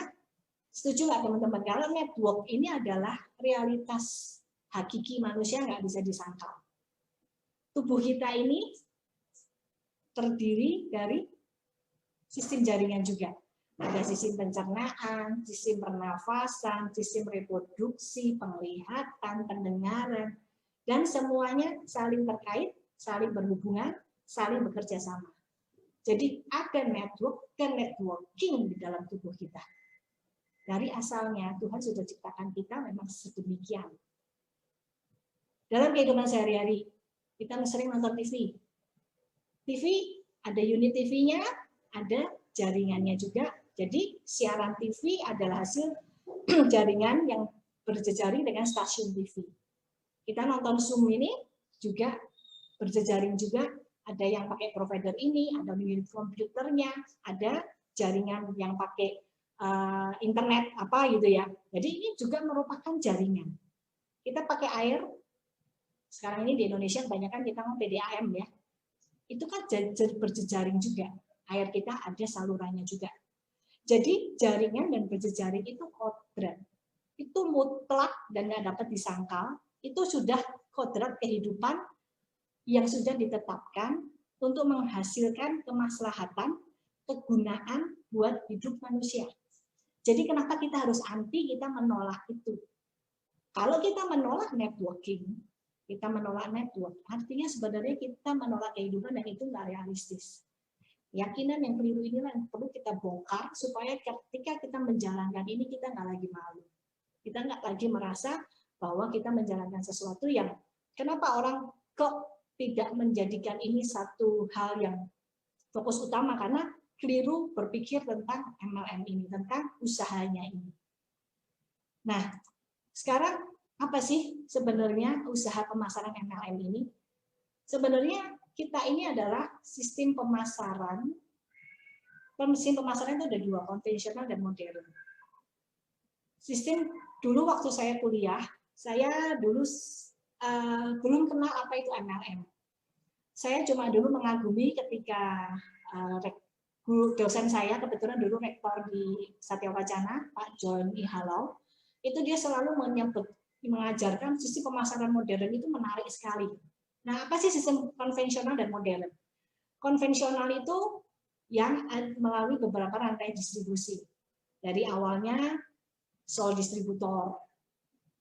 setuju nggak teman-teman? Kalau network ini adalah realitas hakiki manusia, nggak bisa disangkal. Tubuh kita ini terdiri dari sistem jaringan juga. Ada sistem pencernaan, sistem pernafasan, sistem reproduksi, penglihatan, pendengaran, dan semuanya saling terkait, saling berhubungan, saling bekerja sama. Jadi ada network dan networking di dalam tubuh kita. Dari asalnya Tuhan sudah ciptakan kita memang sedemikian. Dalam kehidupan sehari-hari, kita sering nonton TV. TV ada unit TV-nya, ada jaringannya juga. Jadi siaran TV adalah hasil jaringan yang berjejaring dengan stasiun TV. Kita nonton Zoom ini juga berjejaring juga. Ada yang pakai provider ini, ada unit komputernya, ada jaringan yang pakai internet apa gitu ya. Jadi ini juga merupakan jaringan. Kita pakai air. Sekarang ini di Indonesia kebanyakan kita ngomong PDAM ya. Itu kan berjejaring juga. Air kita ada salurannya juga. Jadi jaringan dan berjejaring itu kodrat. Itu mutlak dan nggak dapat disangkal. Itu sudah kodrat kehidupan yang sudah ditetapkan untuk menghasilkan kemaslahatan, kegunaan buat hidup manusia. Jadi kenapa kita harus anti, kita menolak itu. Kalau kita menolak networking, kita menolak network, artinya sebenarnya kita menolak kehidupan dan itu nggak realistis. Keyakinan yang keliru inilah yang perlu kita bongkar supaya ketika kita menjalankan ini kita nggak lagi malu. Kita nggak lagi merasa bahwa kita menjalankan sesuatu yang kenapa orang kok tidak menjadikan ini satu hal yang fokus utama karena keliru berpikir tentang MLM ini, tentang usahanya ini. Nah, sekarang apa sih sebenarnya usaha pemasaran MLM ini? Sebenarnya kita ini adalah sistem pemasaran sistem pemasaran itu ada dua, konvensional dan modern. Sistem dulu waktu saya kuliah, saya dulu belum kenal apa itu MLM. Saya cuma dulu mengagumi ketika guru dosen saya, kebetulan dulu rektor di Satya Wacana, Pak John I. Halau, itu dia selalu mengajarkan sistem pemasaran modern itu menarik sekali. Nah, apa sih sistem konvensional dan modern? Konvensional itu yang melalui beberapa rantai distribusi. Dari awalnya sole distributor,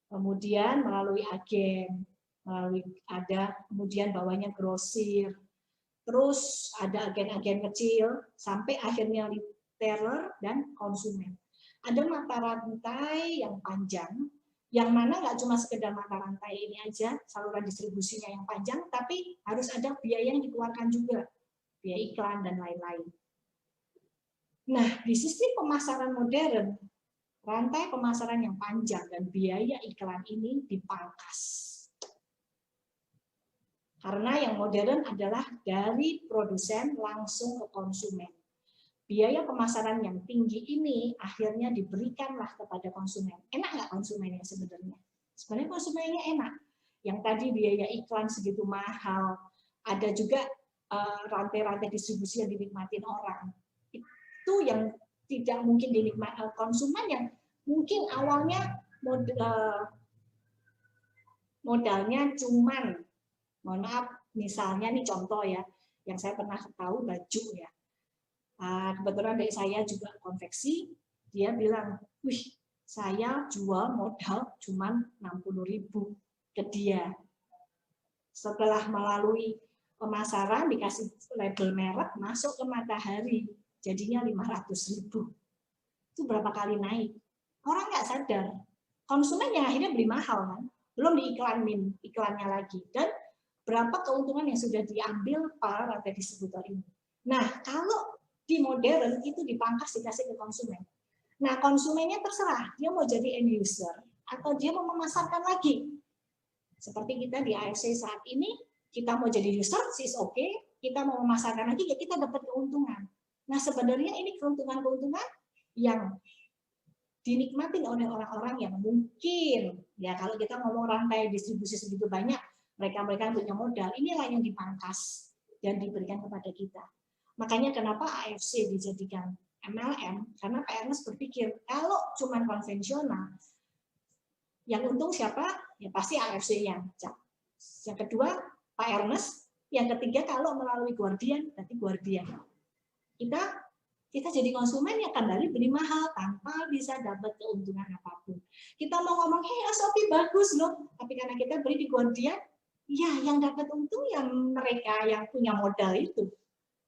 kemudian melalui agen, kemudian bawahnya grosir, terus ada agen-agen kecil, sampai akhirnya retailer dan konsumen. Ada mata rantai yang panjang, yang mana nggak cuma sekedar mata rantai ini aja, saluran distribusinya yang panjang, tapi harus ada biaya yang dikeluarkan juga, biaya iklan dan lain-lain. Nah, di sistem pemasaran modern, rantai pemasaran yang panjang dan biaya iklan ini dipangkas. Karena yang modern adalah dari produsen langsung ke konsumen. Biaya pemasaran yang tinggi ini akhirnya diberikanlah kepada konsumen. Enak nggak konsumennya sebenarnya? Sebenarnya konsumennya enak. Yang tadi biaya iklan segitu mahal, ada juga rantai-rantai distribusi yang dinikmatin orang. Itu yang tidak mungkin dinikmati konsumen, yang mungkin awalnya modalnya cuman, mohon maaf, misalnya nih contoh ya, yang saya pernah tahu baju ya. Kebetulan dari saya juga konveksi, dia bilang, wih, saya jual modal cuman 60.000 ke dia. Setelah melalui pemasaran, dikasih label merek, masuk ke Matahari, jadinya 500.000. Itu berapa kali naik? Orang nggak sadar. Konsumen yang akhirnya beli mahal kan, belum diiklanin iklannya lagi. Dan berapa keuntungan yang sudah diambil para rantai distributor ini. Nah, kalau di modern itu dipangkas, dikasih ke konsumen. Nah, konsumennya terserah, dia mau jadi end user atau dia mau memasarkan lagi. Seperti kita di AFC saat ini, kita mau jadi user, is okay. Kita mau memasarkan lagi, ya kita dapat keuntungan. Nah, sebenarnya ini keuntungan-keuntungan yang dinikmati oleh orang-orang yang mungkin, ya kalau kita ngomong rantai distribusi segitu banyak, mereka-mereka punya modal, inilah yang dipangkas dan diberikan kepada kita. Makanya kenapa AFC dijadikan MLM, karena Pak Ernest berpikir, kalau cuma konvensional, yang untung siapa? Ya pasti AFC-nya. Yang kedua, Pak Ernest. Yang ketiga, kalau melalui Guardian, berarti Guardian. Kita jadi konsumen yang kembali beli mahal tanpa bisa dapat keuntungan apapun. Kita mau ngomong, hey Shopee bagus loh, tapi karena kita beli di Guardian, ya yang dapat untung yang mereka yang punya modal itu.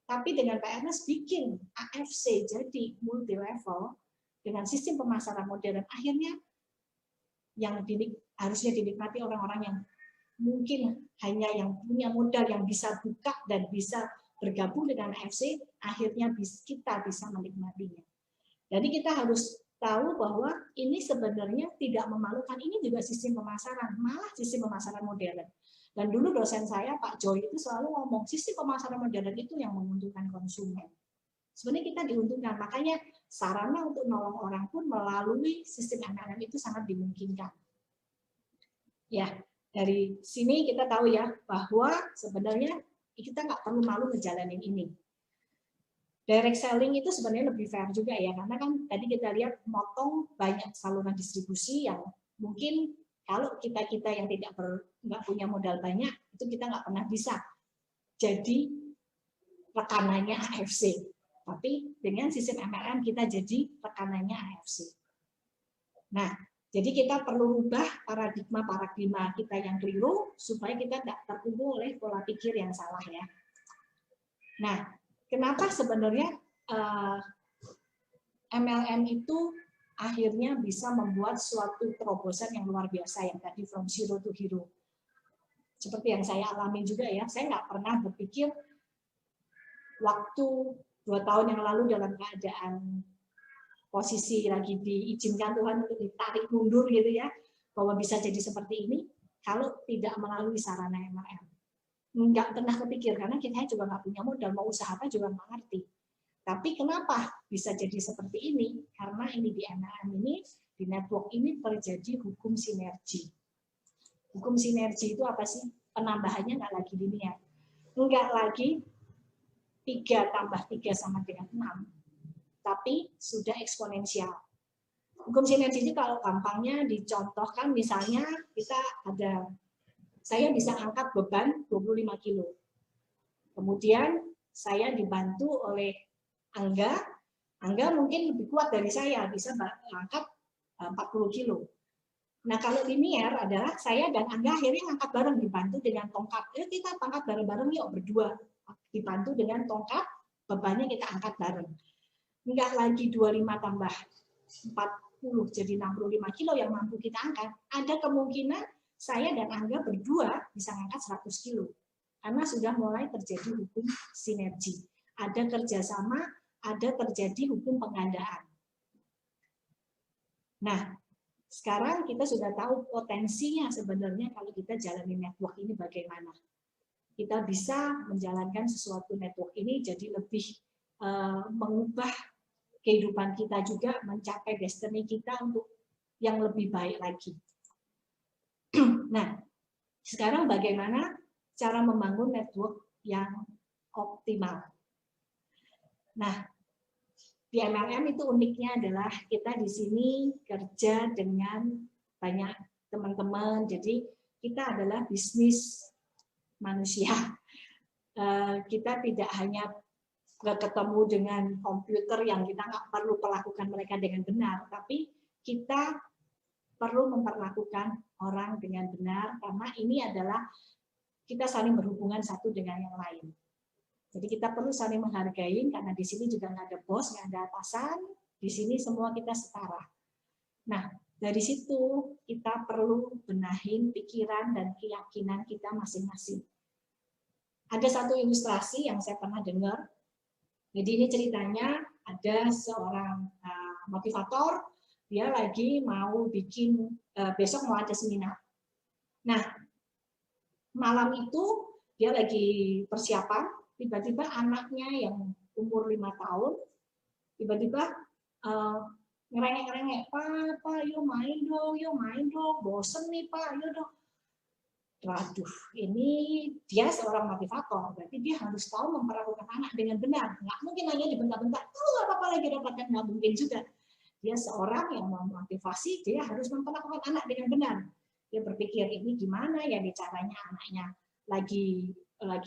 Tapi dengan Pak Ernest bikin AFC jadi multi level dengan sistem pemasaran modern, akhirnya yang harusnya dinikmati orang-orang yang mungkin hanya yang punya modal yang bisa buka dan bisa bergabung dengan AFC, akhirnya kita bisa menikmatinya. Jadi kita harus tahu bahwa ini sebenarnya tidak memalukan, ini juga sistem pemasaran, malah sistem pemasaran modern. Dan dulu dosen saya, Pak Joy, itu selalu ngomong, sistem pemasaran modern itu yang menguntungkan konsumen. Sebenarnya kita diuntungkan, makanya sarana untuk nolong orang pun melalui sistem MLM itu sangat dimungkinkan. Ya, dari sini kita tahu ya, bahwa sebenarnya kita nggak perlu malu ngejalanin ini. Direct selling itu sebenarnya lebih fair juga ya, karena kan tadi kita lihat motong banyak saluran distribusi yang mungkin kalau kita yang nggak punya modal banyak, itu kita nggak pernah bisa jadi rekanannya AFC. Tapi dengan sistem MLM kita jadi rekanannya AFC. Nah, jadi kita perlu rubah paradigma kita yang keliru supaya kita tidak terkubur oleh pola pikir yang salah ya. Nah, kenapa sebenarnya MLM itu akhirnya bisa membuat suatu terobosan yang luar biasa yang tadi from zero to hero. Seperti yang saya alami juga ya, saya nggak pernah berpikir waktu 2 tahun yang lalu dalam keadaan posisi lagi diizinkan Tuhan untuk ditarik mundur gitu ya, bahwa bisa jadi seperti ini kalau tidak melalui sarana MLM. Nggak pernah kepikir, karena kita juga nggak punya modal, mau usaha apa juga nggak ngerti. Tapi kenapa bisa jadi seperti ini? Karena ini di MLM ini, di network ini terjadi hukum sinergi. Hukum sinergi itu apa sih? Penambahannya nggak lagi linear. Nggak lagi 3 tambah 3 sama dengan 6. Tapi sudah eksponensial. Hukum sinergi itu kalau gampangnya dicontohkan, misalnya saya bisa angkat beban 25 kilo. Kemudian saya dibantu oleh Angga mungkin lebih kuat dari saya, bisa angkat 40 kilo. Nah, kalau linear adalah saya dan Angga akhirnya angkat bareng, dibantu dengan tongkat. Kita angkat bareng-bareng yuk berdua. Dibantu dengan tongkat, bebannya kita angkat bareng. Enggak lagi 25 tambah 40, jadi 65 kilo yang mampu kita angkat. Ada kemungkinan saya dan Angga berdua bisa angkat 100 kilo. Karena sudah mulai terjadi hukum sinergi. Ada kerjasama, ada terjadi hukum penggandaan. Nah, sekarang kita sudah tahu potensinya sebenarnya kalau kita jalani network ini bagaimana. Kita bisa menjalankan sesuatu network ini jadi lebih mengubah kehidupan kita juga, mencapai destiny kita untuk yang lebih baik lagi. Nah, sekarang bagaimana cara membangun network yang optimal? Nah, di MLM itu uniknya adalah kita di sini kerja dengan banyak teman-teman, jadi kita adalah bisnis manusia. Kita tidak hanya ketemu dengan komputer yang kita nggak perlu perlakukan mereka dengan benar, tapi kita perlu memperlakukan orang dengan benar, karena ini adalah kita saling berhubungan satu dengan yang lain. Jadi kita perlu saling menghargai, karena di sini juga nggak ada bos, nggak ada atasan, di sini semua kita setara. Nah, dari situ kita perlu benahin pikiran dan keyakinan kita masing-masing. Ada satu ilustrasi yang saya pernah dengar. Jadi ini ceritanya ada seorang motivator, dia lagi mau bikin, besok mau ada seminar. Nah, malam itu dia lagi persiapan, tiba-tiba anaknya yang umur 5 tahun, tiba-tiba ngerengek-ngerengek, Pak, yuk main dong, bosen nih Pak, yuk dong. Waduh, ini dia seorang motivator, berarti dia harus tahu memperlakukan anak dengan benar. Nggak mungkin hanya dibentak-bentak, nggak apa-apa lagi dapatkan, nggak mungkin juga. Dia seorang yang memotivasi, dia harus memperlakukan anak dengan benar. Dia berpikir, ini gimana ya caranya anaknya lagi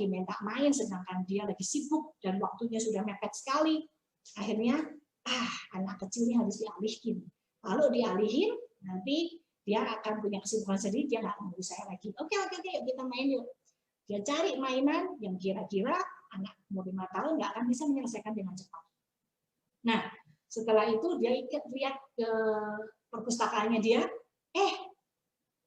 minta main, sedangkan dia lagi sibuk dan waktunya sudah mepet sekali. Akhirnya, anak kecil ini harus dialihkan. Kalau dialihin, nanti dia akan punya kesibukan sendiri, dia nggak menunggu saya lagi. Oke, yuk kita main yuk. Dia cari mainan yang kira-kira anak umur 5 tahun nggak akan bisa menyelesaikan dengan cepat. Nah, setelah itu dia lihat ke perpustakaannya dia,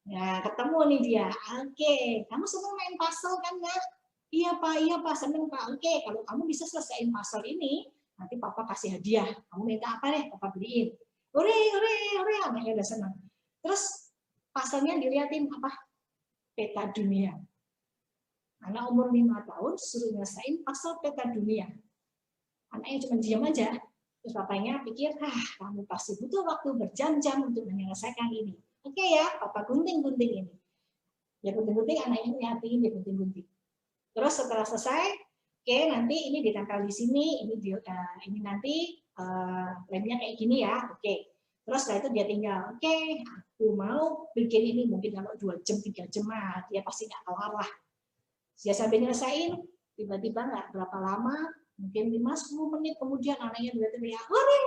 ya ketemu nih dia. Oke, kamu senang main puzzle kan nggak? Iya Pak, senang Pak. Oke, kalau kamu bisa selesaiin puzzle ini, nanti Papa kasih hadiah. Kamu minta apa deh, Papa beliin. Hore, anaknya udah senang. Terus puzzle-nya dilihatin apa? Peta dunia. Anak umur 5 tahun suruh nyelesain puzzle peta dunia. Anaknya cuma diam aja. Terus papanya pikir, kamu pasti butuh waktu berjam-jam untuk menyelesaikan ini. Oke ya, Papa gunting-gunting ini. Ya gunting-gunting, anaknya lihatin, dia gunting-gunting. Terus setelah selesai, oke, nanti ini ditempel di sini, ini nanti lemnya kayak gini ya, oke. Terus setelah itu dia tinggal, oke, aku mau bikin ini, mungkin kalau 2 jam, 3 jam, dia pasti nggak kelar lah. Dia sambil nyelesain, tiba-tiba nggak berapa lama, mungkin 5-10 menit kemudian anaknya juga teriak, hore,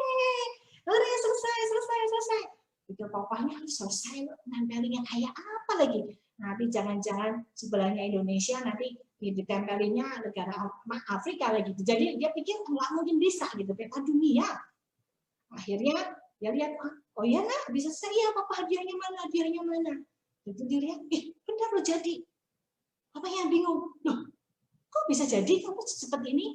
selesai. Itu papahnya selesai, nempelinnya kayak apa lagi? Nanti jangan-jangan sebelahnya Indonesia, nanti ditempelinnya negara Afrika lagi. Jadi dia pikir nggak mungkin bisa gitu, peta dunia. Akhirnya dia lihat, oh iya nak, bisa saya Papa hadiahnya mana? Itu dia lihat, benar loh jadi. Apa yang bingung? Loh, kok bisa jadi kamu seperti ini?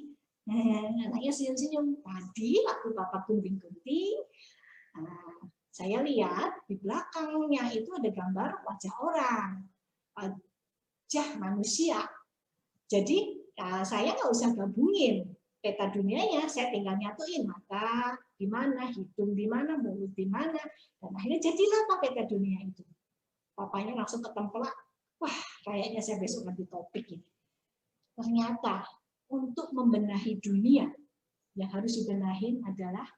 Anaknya senyum-senyum. Tadi waktu Papa gunting-gunting, saya lihat di belakangnya itu ada gambar wajah orang, wajah manusia. Jadi saya nggak usah gabungin peta dunianya saya tinggal nyatuin mata di mana, hidung di mana, mulut di mana, dan akhirnya jadilah apa peta dunia itu. Papanya langsung ketempelak, wah kayaknya saya besok ganti topik ini. Ternyata untuk membenahi dunia yang harus dibenahin adalah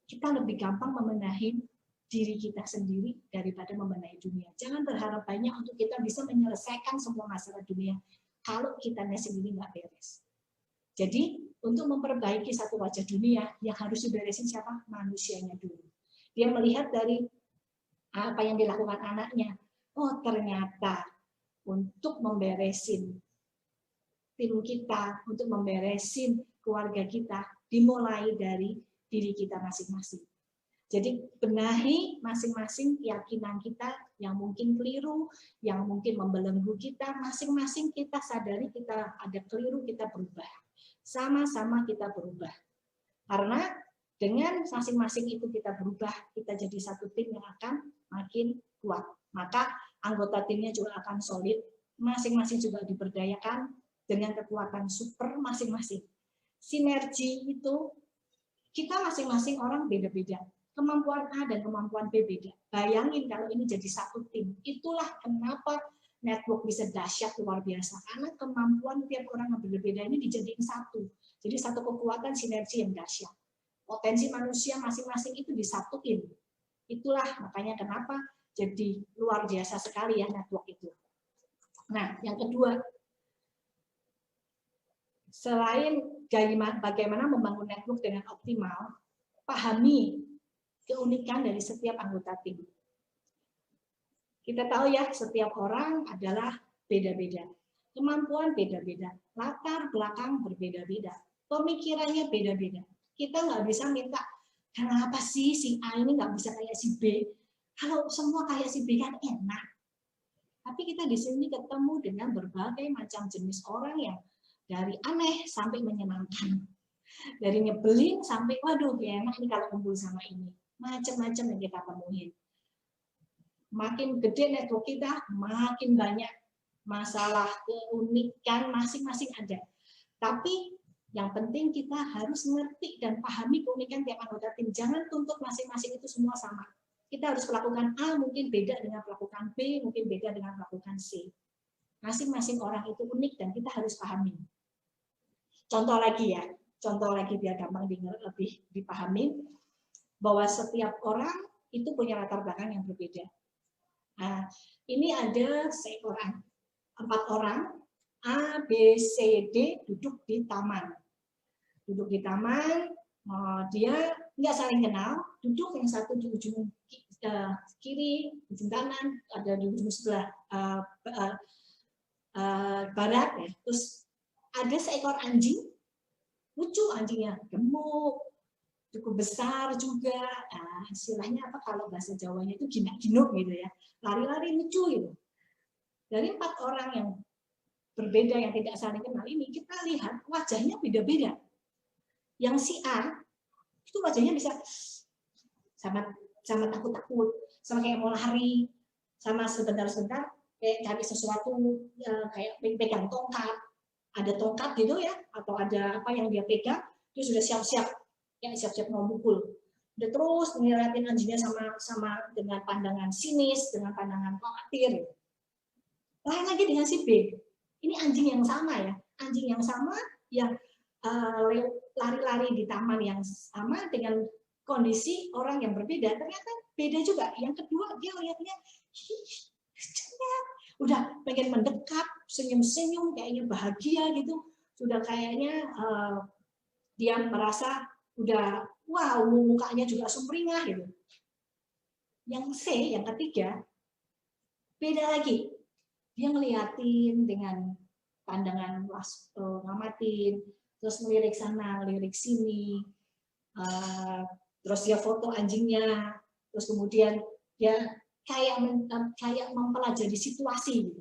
kita lebih gampang membenahi diri kita sendiri daripada membenahi dunia. Jangan berharap banyak untuk kita bisa menyelesaikan semua masalah dunia kalau kitanya sendiri nggak beres. Jadi untuk memperbaiki satu wajah dunia yang harus diberesin siapa? Manusianya dulu. Dia melihat dari apa yang dilakukan anaknya. Oh ternyata untuk memberesin tim kita, untuk memberesin keluarga kita, dimulai dari diri kita masing-masing. Jadi benahi masing-masing keyakinan kita yang mungkin keliru, yang mungkin membelenggu kita, masing-masing kita sadari kita ada keliru, kita berubah. Sama-sama kita berubah. Karena dengan masing-masing itu kita berubah, kita jadi satu tim yang akan makin kuat. Maka anggota timnya juga akan solid, masing-masing juga diberdayakan dengan kekuatan super masing-masing. Sinergi itu, kita masing-masing orang beda-beda. Kemampuan A dan kemampuan B beda. Bayangin kalau ini jadi satu tim. Itulah kenapa network bisa dahsyat luar biasa. Karena kemampuan tiap orang yang berbeda ini dijadiin satu. Jadi satu kekuatan sinergi yang dahsyat. Potensi manusia masing-masing itu disatuin. Itulah makanya kenapa jadi luar biasa sekali ya network itu. Nah, yang kedua, selain bagaimana membangun network dengan optimal, pahami keunikan dari setiap anggota tim. Kita tahu ya, setiap orang adalah beda-beda. Kemampuan beda-beda. Latar belakang berbeda-beda. Pemikirannya beda-beda. Kita nggak bisa minta, kenapa sih si A ini nggak bisa kayak si B? Kalau semua kayak si B kan enak. Tapi kita di sini ketemu dengan berbagai macam jenis orang yang dari aneh sampai menyenangkan. Dari nyebelin sampai, waduh ya enak nih kalau kumpul sama ini. Macam-macam yang kita temuin. Makin gede network kita, makin banyak masalah, keunikan masing-masing ada. Tapi yang penting kita harus ngerti dan pahami keunikan tiap anggota tim. Jangan tuntut masing-masing itu semua sama. Kita harus melakukan A mungkin beda dengan melakukan B, mungkin beda dengan melakukan C. Masing-masing orang itu unik dan kita harus pahami. Contoh lagi ya, contoh lagi biar gampang lebih dipahami, bahwa setiap orang itu punya latar belakang yang berbeda. Nah, ini ada seekor 4 orang, A, B, C, D duduk di taman. Duduk di taman, dia nggak saling kenal, duduk yang satu di ujung kiri, ujung kanan, ada di ujung sebelah barat. Ya. Terus ada seekor anjing, lucu anjingnya, gemuk, cukup besar juga. Nah, istilahnya apa kalau bahasa Jawanya itu ginak-ginuk gitu ya. Lari-lari lucu gitu. Dari 4 orang yang berbeda yang tidak saling kenal ini, kita lihat wajahnya beda-beda. Yang si A itu wajahnya bisa sama takut-takut, sama kayak mau lari, sama sebentar-sebentar kayak cari sesuatu kayak pegang tongkat, ada tongkat gitu ya, atau ada apa yang dia pegang, dia sudah siap-siap, yang siap-siap mau mukul. Dia terus ngeliatin anjingnya sama dengan pandangan sinis, dengan pandangan khawatir. Lain lagi dengan si B. Ini anjing yang sama ya, anjing yang sama yang lari-lari di taman yang sama dengan kondisi orang yang berbeda. Ternyata beda juga. Yang kedua dia lihatnya, udah pengen mendekat, senyum-senyum, kayaknya bahagia gitu. Sudah kayaknya dia merasa udah wow, mukanya juga sumringah gitu. Yang C, yang ketiga, beda lagi. Dia ngeliatin dengan pandangan ngamatin, terus ngelirik sana, ngelirik sini, terus dia foto anjingnya, terus kemudian dia kayak mempelajari situasi.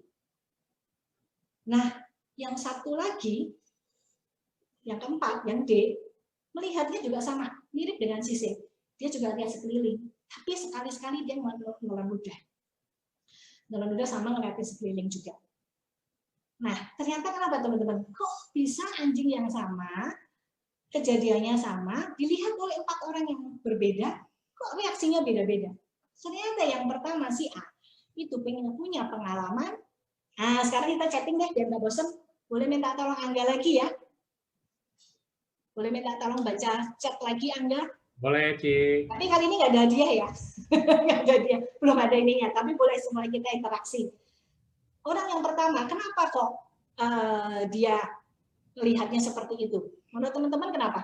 Nah, yang satu lagi, yang keempat, yang D, melihatnya juga sama, mirip dengan si C. Dia juga lihat sekeliling, tapi sekali-sekali dia ngelan ludah. Ngelan ludah sama ngeliatin sekeliling juga. Nah, ternyata kenapa teman-teman? Kok bisa anjing yang sama kejadiannya sama, dilihat oleh 4 orang yang berbeda, kok reaksinya beda-beda. Ternyata yang pertama si A itu punya pengalaman. Nah, sekarang kita chatting deh biar nggak bosen. Boleh minta tolong Angga lagi ya? Boleh minta tolong baca chat lagi Angga? Boleh, Ci. Tapi kali ini nggak ada hadiah ya? Nggak ada hadiah, belum ada ininya. Tapi boleh semua kita interaksi. Orang yang pertama, kenapa kok dia melihatnya seperti itu? Menurut teman-teman kenapa?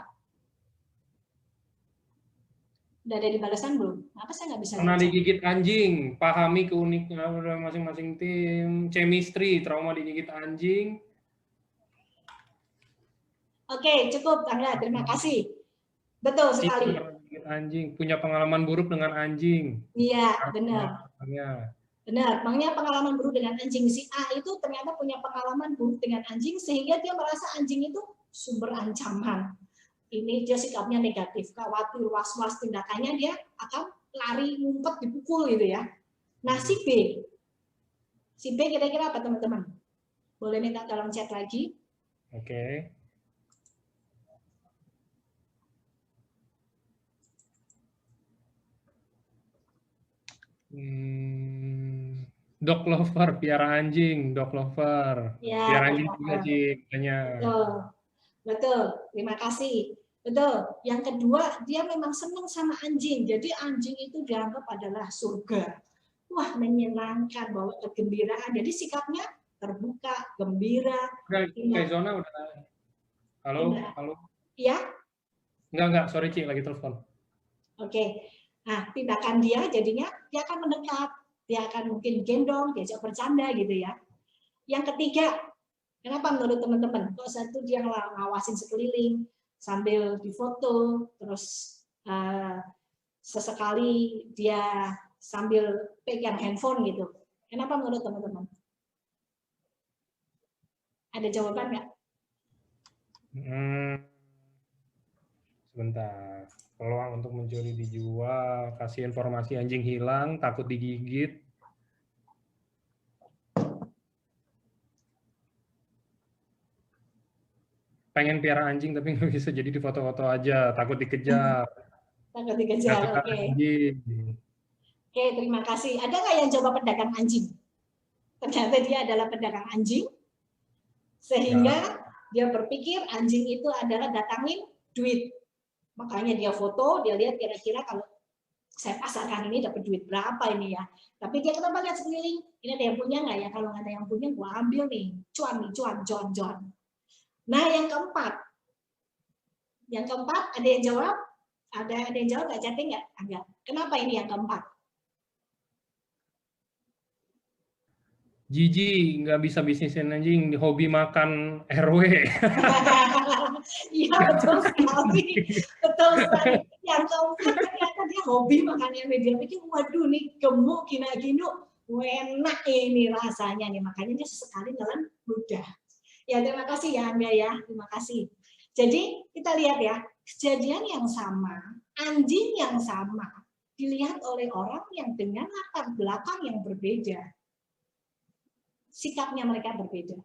Udah ada di balasan belum? Apa saya nggak bisa Pernah baca? digigit anjing, pahami keunikan masing-masing tim, chemistry, trauma digigit anjing. Oke, cukup Angga, terima kasih. Betul sekali. Pernah digigit anjing, punya pengalaman buruk dengan anjing. Iya, benar. Ya. Benar, makanya pengalaman buruk dengan anjing. Si A itu ternyata punya pengalaman buruk dengan anjing sehingga dia merasa anjing itu sumber ancaman. Ini dia sikapnya negatif, khawatir, was-was, tindakannya dia akan lari, ngumpet, dipukul gitu ya. Nah si B kira-kira apa teman-teman? Boleh minta tolong chat lagi? Oke. Dog lover, piara anjing, dog lover. Ya, piara anjing juga sih, betul, betul. Terima kasih. Betul. Yang kedua, dia memang senang sama anjing. Jadi anjing itu dianggap adalah surga. Wah, menyenangkan, bawa kegembiraan. Jadi sikapnya terbuka, gembira. Kayak zona udah. Halo, halo. Iya? Enggak, sorry Ci, lagi telepon. Oke. Nah, tindakan dia jadinya dia akan mendekat, dia akan mungkin gendong, diajak bercanda gitu ya. Yang ketiga, kenapa menurut teman-teman? Kok satu dia ngawasin sekeliling sambil difoto, terus sesekali dia sambil pegang handphone gitu. Kenapa menurut teman-teman? Ada jawaban nggak? Sebentar. Peluang untuk mencuri dijual, kasih informasi anjing hilang, takut digigit. Pengen piara anjing tapi nggak bisa jadi di foto-foto aja, takut dikejar. Takut dikejar, oke. Oke, terima kasih. Ada nggak yang coba pedagang anjing? Ternyata dia adalah pedagang anjing, sehingga dia berpikir anjing itu adalah datangin duit. Makanya dia foto, dia lihat kira-kira kalau saya pasarkan ini dapat duit berapa ini ya. Tapi dia kenapa lihat sekeliling, ini ada yang punya nggak ya? Kalau nggak ada yang punya, gua ambil nih, cuan, John. Nah, yang keempat ada yang jawab? Ada yang jawab nggak chatting nggak? Enggak. Kenapa ini yang keempat? Jiji nggak bisa bisnisin anjing, hobi makan RW. Iya betul sekali, betul sekali. Yang keempat ternyata dia hobi makan RW. Dia pikir waduh nih gemuk gini, enak ini rasanya nih. Makanya dia sesekali jalan mudah. Ya terima kasih ya Angga ya, terima kasih. Jadi kita lihat ya, kejadian yang sama, anjing yang sama dilihat oleh orang yang dengan latar belakang yang berbeda. Sikapnya mereka berbeda.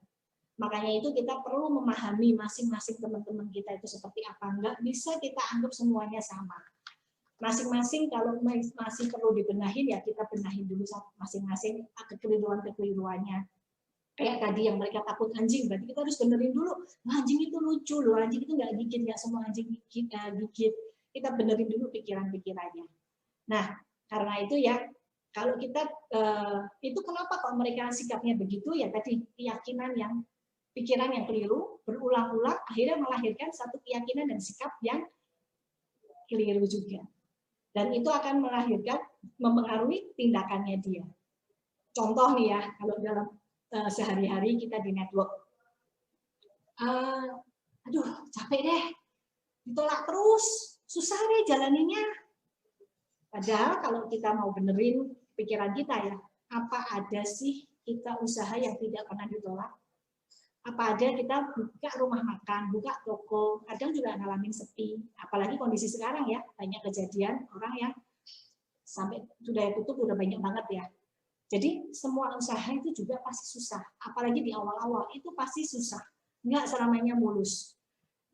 Makanya itu kita perlu memahami masing-masing teman-teman kita itu seperti apa. Enggak bisa kita anggap semuanya sama. Masing-masing kalau masih perlu dibenahin, ya kita benahin dulu masing-masing kekeliruan-kekeliruannya. Kayak tadi yang mereka takut anjing, berarti kita harus benerin dulu. Nah, anjing itu lucu loh, anjing itu nggak gigit, nggak semua anjing gigit. Kita benerin dulu pikiran-pikirannya. Nah, karena itu ya, kalau kita itu kenapa kok mereka sikapnya begitu ya tadi keyakinan yang pikiran yang keliru berulang-ulang akhirnya melahirkan satu keyakinan dan sikap yang keliru juga, dan itu akan melahirkan mempengaruhi tindakannya dia. Contoh nih ya, kalau dalam sehari-hari kita di network, aduh capek deh, ditolak terus, susah deh jalaninya. Padahal kalau kita mau benerin pikiran kita ya, apa ada sih kita usaha yang tidak pernah ditolak? Apa ada kita buka rumah makan, buka toko, kadang juga ngalamin sepi. Apalagi kondisi sekarang ya, banyak kejadian orang yang sampai sudah tutup udah banyak banget ya. Jadi semua usaha itu juga pasti susah. Apalagi di awal-awal itu pasti susah. Nggak selamanya mulus.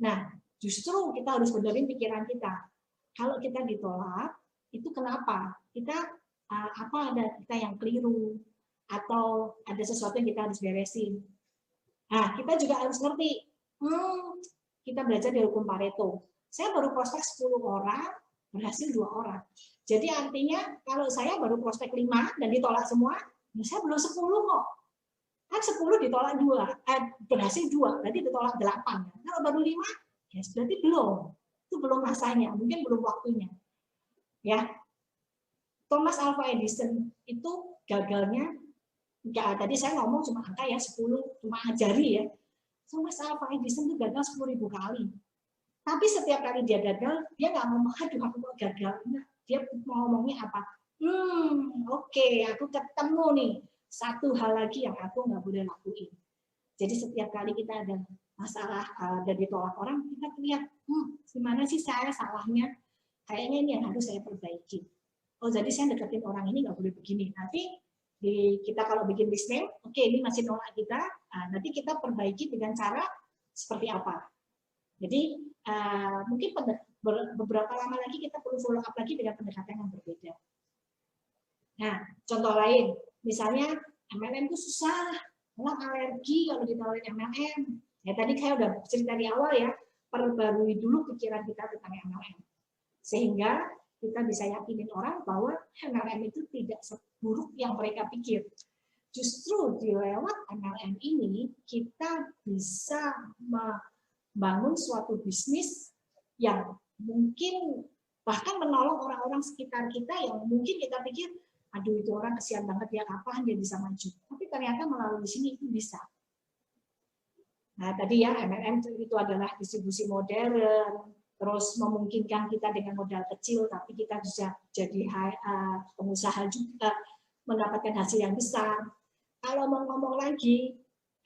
Nah, Justru kita harus benerin pikiran kita. Kalau kita ditolak, itu kenapa? Kita apa ada kita yang keliru atau ada sesuatu yang kita harus beresin. Nah, kita juga harus ngerti. Kita belajar dari hukum Pareto. Saya baru prospek 10 orang, berhasil 2 orang. Jadi artinya kalau saya baru prospek 5 dan ditolak semua, ya saya belum 10 kok. Kan 10 ditolak 2, berhasil 2, berarti ditolak 8. Kalau baru 5, ya berarti belum. Itu belum masanya, mungkin belum waktunya. Ya. Thomas Alva Edison itu gagalnya, tadi saya ngomong cuma angka ya 10, cuma jari ya. Thomas Alva Edison itu gagal 10.000 kali. Tapi setiap kali dia gagal, dia nggak ngomong, aduh aku kok gagal. Dia mau ngomongnya apa? Oke, aku ketemu nih satu hal lagi yang aku nggak boleh lakuin. Jadi setiap kali kita ada masalah dan ditolak orang, kita lihat, gimana sih saya salahnya? Kayaknya ini yang harus saya perbaiki. Oh, jadi saya deketin orang ini nggak boleh begini. Nanti kita kalau bikin list name, oke, ini masih nolak kita, nanti kita perbaiki dengan cara seperti apa. Jadi mungkin beberapa lama lagi kita perlu follow up lagi dengan pendekatan yang berbeda. Nah, contoh lain, misalnya MLM itu susah, orang alergi kalau ditawarin MLM. Ya tadi saya udah cerita di awal ya, perbarui dulu pikiran kita tentang MLM. Sehingga kita bisa yakinin orang bahwa MLM itu tidak seburuk yang mereka pikir. Justru di lewat MLM ini kita bisa membangun suatu bisnis yang mungkin bahkan menolong orang-orang sekitar kita yang mungkin kita pikir, aduh itu orang kesian banget ya, kapan dia bisa maju. Tapi ternyata melalui sini itu bisa. Nah tadi ya MLM itu adalah distribusi modern, terus memungkinkan kita dengan modal kecil, tapi kita bisa jadi pengusaha juga, mendapatkan hasil yang besar. Kalau mau ngomong lagi,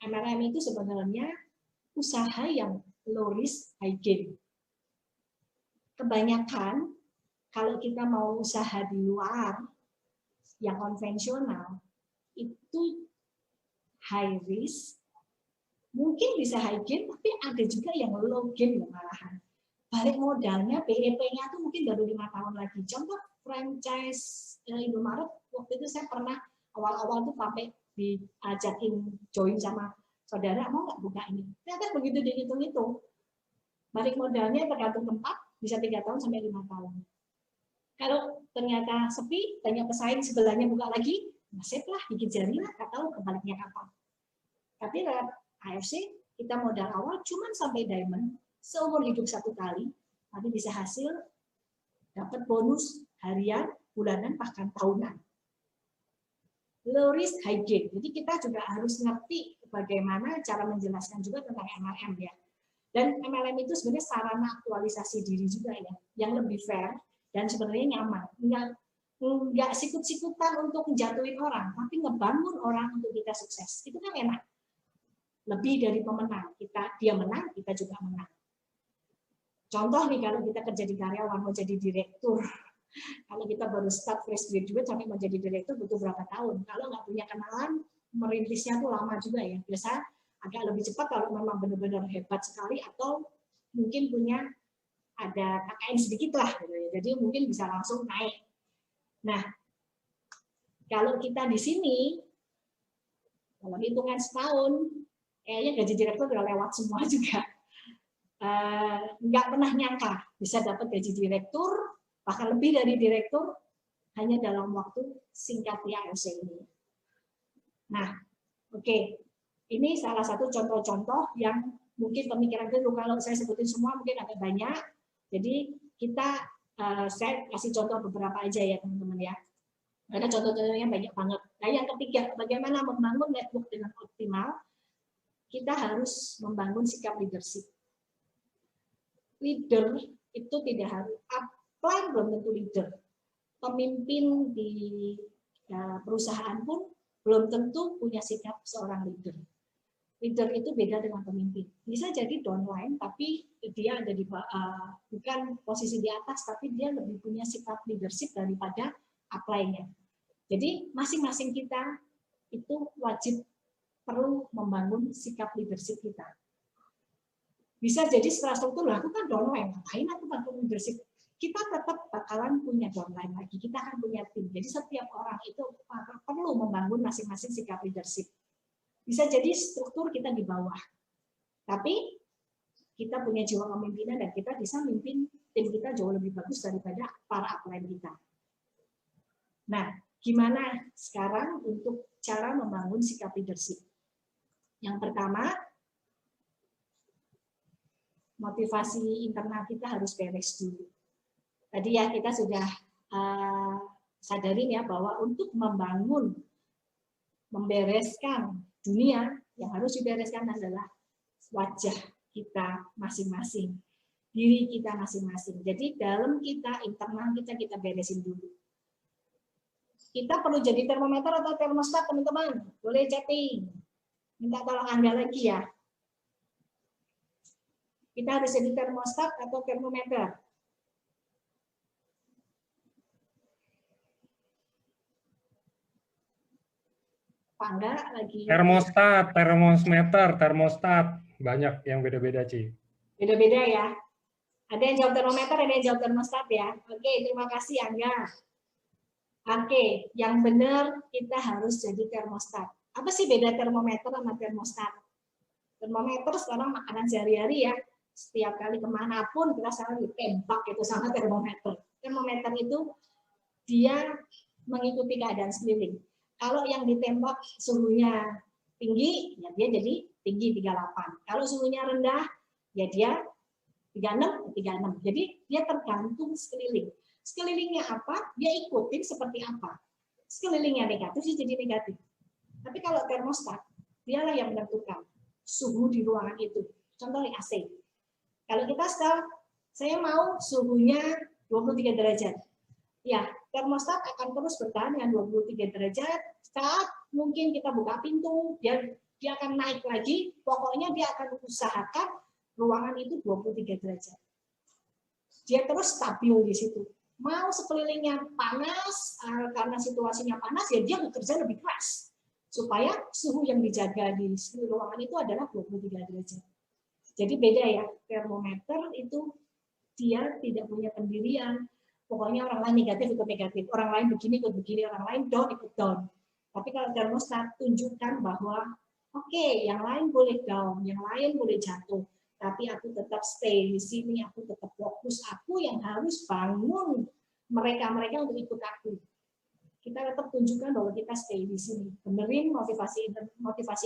MLM itu sebenarnya usaha yang low risk, high gain. Kebanyakan, kalau kita mau usaha di luar, yang konvensional, itu high risk, mungkin bisa high gain, tapi ada juga yang low gain malahan. Balik modalnya, BEP-nya tuh mungkin baru 5 tahun lagi. Contoh franchise Indomaret, waktu itu saya pernah awal-awal tuh sampai diajakin join sama saudara, mau nggak buka ini? Ternyata begitu dihitung-hitung, balik modalnya tergantung tempat, bisa 3 tahun sampai 5 tahun. Kalau ternyata sepi, banyak pesaing sebelahnya buka lagi, nasib lah, gigit jari lah, nggak tahu kebaliknya kapan. Tapi lewat AFC, kita modal awal cuma sampai diamond, seumur hidup 1 kali, tapi bisa hasil dapat bonus harian, bulanan, bahkan tahunan. Low risk, high gain. Jadi kita juga harus ngerti bagaimana cara menjelaskan juga tentang MLM ya. Dan MLM itu sebenarnya sarana aktualisasi diri juga ya, yang lebih fair dan sebenarnya nyaman. Nggak sikut-sikutan untuk menjatuhin orang, tapi ngebangun orang untuk kita sukses. Itu kan enak. Lebih dari pemenang. Dia menang, kita juga menang. Contoh nih, kalau kita kerja di karyawan, mau jadi direktur, kalau kita baru start fresh graduate sampai mau jadi direktur butuh berapa tahun? Kalau nggak punya kenalan, merintisnya tuh lama juga ya. Biasa agak lebih cepat kalau memang benar-benar hebat sekali atau mungkin punya ada KKN sedikit lah. Gitu ya. Jadi mungkin bisa langsung naik. Nah, kalau kita di sini, kalau hitungan setahun, kayaknya gaji direktur udah lewat semua juga. Nggak pernah nyangka bisa dapat gaji direktur, bahkan lebih dari direktur, hanya dalam waktu singkat di AFC ini. Nah, oke. Ini salah satu contoh-contoh yang mungkin pemikiran itu, kalau saya sebutin semua mungkin agak banyak. Jadi saya kasih contoh beberapa aja ya teman-teman ya. Karena contoh-contohnya banyak banget. Nah yang ketiga, bagaimana membangun network dengan optimal, kita harus membangun sikap leadership. Leader itu tidak harus, upline belum tentu leader. Pemimpin di perusahaan pun belum tentu punya sikap seorang leader. Leader itu beda dengan pemimpin. Bisa jadi downline, tapi dia ada di bukan posisi di atas, tapi dia lebih punya sikap leadership daripada upline-nya. Jadi masing-masing kita itu wajib perlu membangun sikap leadership kita. Bisa jadi setelah struktur, aku kan downline, ngapain aku bantu leadership? Kita tetap bakalan punya downline lagi, kita akan punya tim. Jadi setiap orang itu perlu membangun masing-masing sikap leadership. Bisa jadi struktur kita di bawah, tapi kita punya jiwa kepemimpinan dan kita bisa mimpin tim kita jauh lebih bagus daripada para upline kita. Nah, gimana sekarang untuk cara membangun sikap leadership? Yang pertama, motivasi internal kita harus beres dulu. Tadi ya kita sudah sadarin ya bahwa untuk membereskan dunia, yang harus dibereskan adalah wajah kita masing-masing, diri kita masing-masing. Jadi dalam kita, internal kita beresin dulu. Kita perlu jadi termometer atau termostat, teman-teman? Boleh chatting. Minta tolong Anda lagi ya. Kita harus jadi termostat atau termometer. Pak Angga lagi. Termostat, termometer, termostat. Banyak yang beda-beda, Ci. Beda-beda ya. Ada yang jawab termometer, ada yang jawab termostat ya. Oke, terima kasih Angga. Oke, yang benar kita harus jadi termostat. Apa sih beda termometer sama termostat? Termometer sekarang makanan sehari-hari ya. Setiap kali kemanapun kita selalu ditembak itu sama termometer. Termometer itu dia mengikuti keadaan sekeliling. Kalau yang ditembak suhunya tinggi, ya dia jadi tinggi 38. Kalau suhunya rendah, ya dia 36, 36. Jadi dia tergantung sekeliling. Sekelilingnya apa, dia ikutin seperti apa. Sekelilingnya negatif, dia jadi negatif. Tapi kalau termostat, dialah yang menentukan suhu di ruangan itu. Contohnya AC. Kalau kita saya mau suhunya 23 derajat. Ya, termostat akan terus bertahan dengan 23 derajat. Saat mungkin kita buka pintu, dia akan naik lagi. Pokoknya dia akan usahakan ruangan itu 23 derajat. Dia terus stabil di situ. Mau sekelilingnya panas, karena situasinya panas, ya dia bekerja lebih keras. Supaya suhu yang dijaga di seluruh ruangan itu adalah 23 derajat. Jadi beda ya, termometer itu dia tidak punya pendirian. Pokoknya orang lain negatif ikut negatif, orang lain begini ikut begini, orang lain down ikut down. Tapi kalau termostat tunjukkan bahwa oke, yang lain boleh down, yang lain boleh jatuh, tapi aku tetap stay di sini, aku tetap fokus, aku yang harus bangun mereka untuk ikut aku. Kita tetap tunjukkan bahwa kita stay di sini, benerin motivasi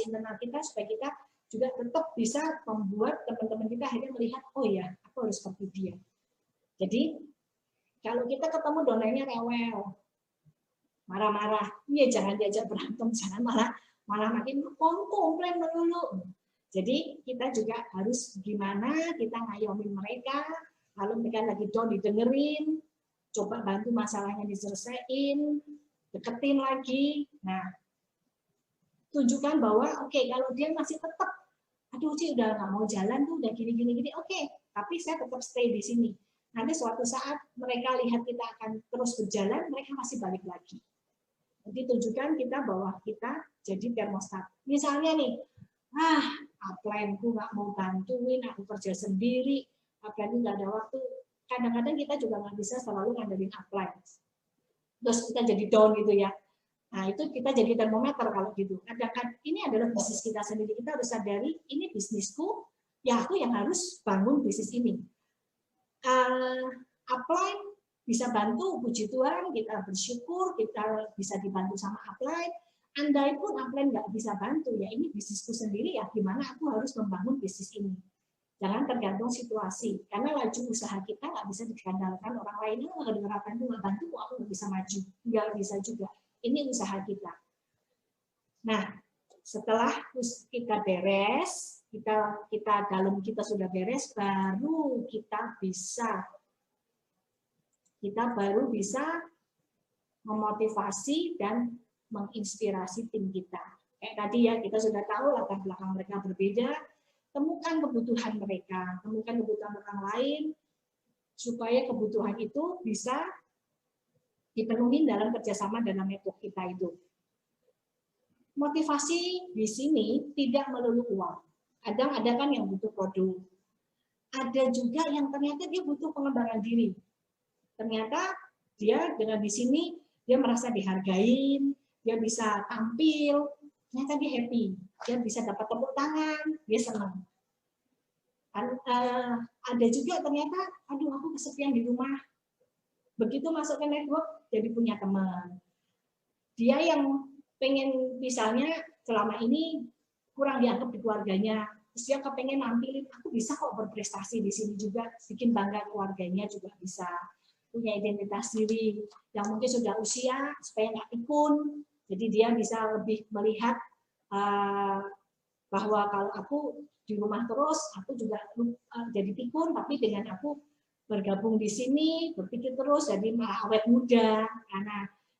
internal kita supaya kita juga tetap bisa membuat teman-teman kita akhirnya melihat, oh ya, aku harus seperti dia. Jadi, kalau kita ketemu downline-nya rewel, marah-marah, ya jangan diajak berantem, jangan malah makin komplain melulu. Jadi, kita juga harus gimana kita ngayomin mereka, kalau mereka lagi down didengerin, coba bantu masalahnya diselesaikan, deketin lagi. Nah, tunjukkan bahwa oke, kalau dia masih tetap aduh Ci udah nggak mau jalan tuh udah gini oke, tapi saya tetap stay di sini. Nanti suatu saat mereka lihat kita akan terus berjalan, mereka masih balik lagi. Jadi tunjukkan kita bahwa kita jadi termostat. Misalnya nih, upline-ku nggak mau bantuin, aku kerja sendiri, upline nggak ada waktu. Kadang-kadang kita juga nggak bisa selalu ngandelin upline. Terus kita jadi down gitu ya. Nah, itu kita jadi termometer kalau gitu. Kadang-kadang ini adalah bisnis kita sendiri. Kita harus sadari, ini bisnisku, ya aku yang harus bangun bisnis ini. Upline bisa bantu, puji Tuhan, kita bersyukur, kita bisa dibantu sama upline. Andai pun upline nggak bisa bantu, ya ini bisnisku sendiri, ya gimana aku harus membangun bisnis ini. Jangan tergantung situasi, karena laju usaha kita nggak bisa dikandalkan orang lain. Kalau orang lain nggak bantu, aku nggak bisa maju. Nggak bisa juga. Ini usaha kita. Nah, setelah kita beres, kita dalam kita sudah beres, baru kita baru bisa memotivasi dan menginspirasi tim kita. Kayak tadi ya, kita sudah tahu latar belakang mereka berbeda, temukan kebutuhan mereka, temukan kebutuhan orang lain, supaya kebutuhan itu bisa dipenuhi dalam kerjasama dalam network kita itu. Motivasi di sini tidak melulu uang. Kadang ada kan yang butuh produk, ada juga yang ternyata dia butuh pengembangan diri. Ternyata dia dengan di sini dia merasa dihargain, dia bisa tampil, ternyata dia happy, dia bisa dapat tepuk tangan, dia senang. Ada juga ternyata, aduh aku kesepian di rumah. Begitu masuk ke network, jadi punya teman. Dia yang pengen misalnya selama ini kurang dianggap di keluarganya, terus dia kepengen nampilin, aku bisa kok berprestasi di sini juga, bikin bangga keluarganya juga bisa. Punya identitas diri yang mungkin sudah usia supaya nggak pikun, jadi dia bisa lebih melihat bahwa kalau aku di rumah terus, aku juga jadi pikun, tapi dengan aku bergabung di sini, berpikir terus, jadi malah awet muda, karena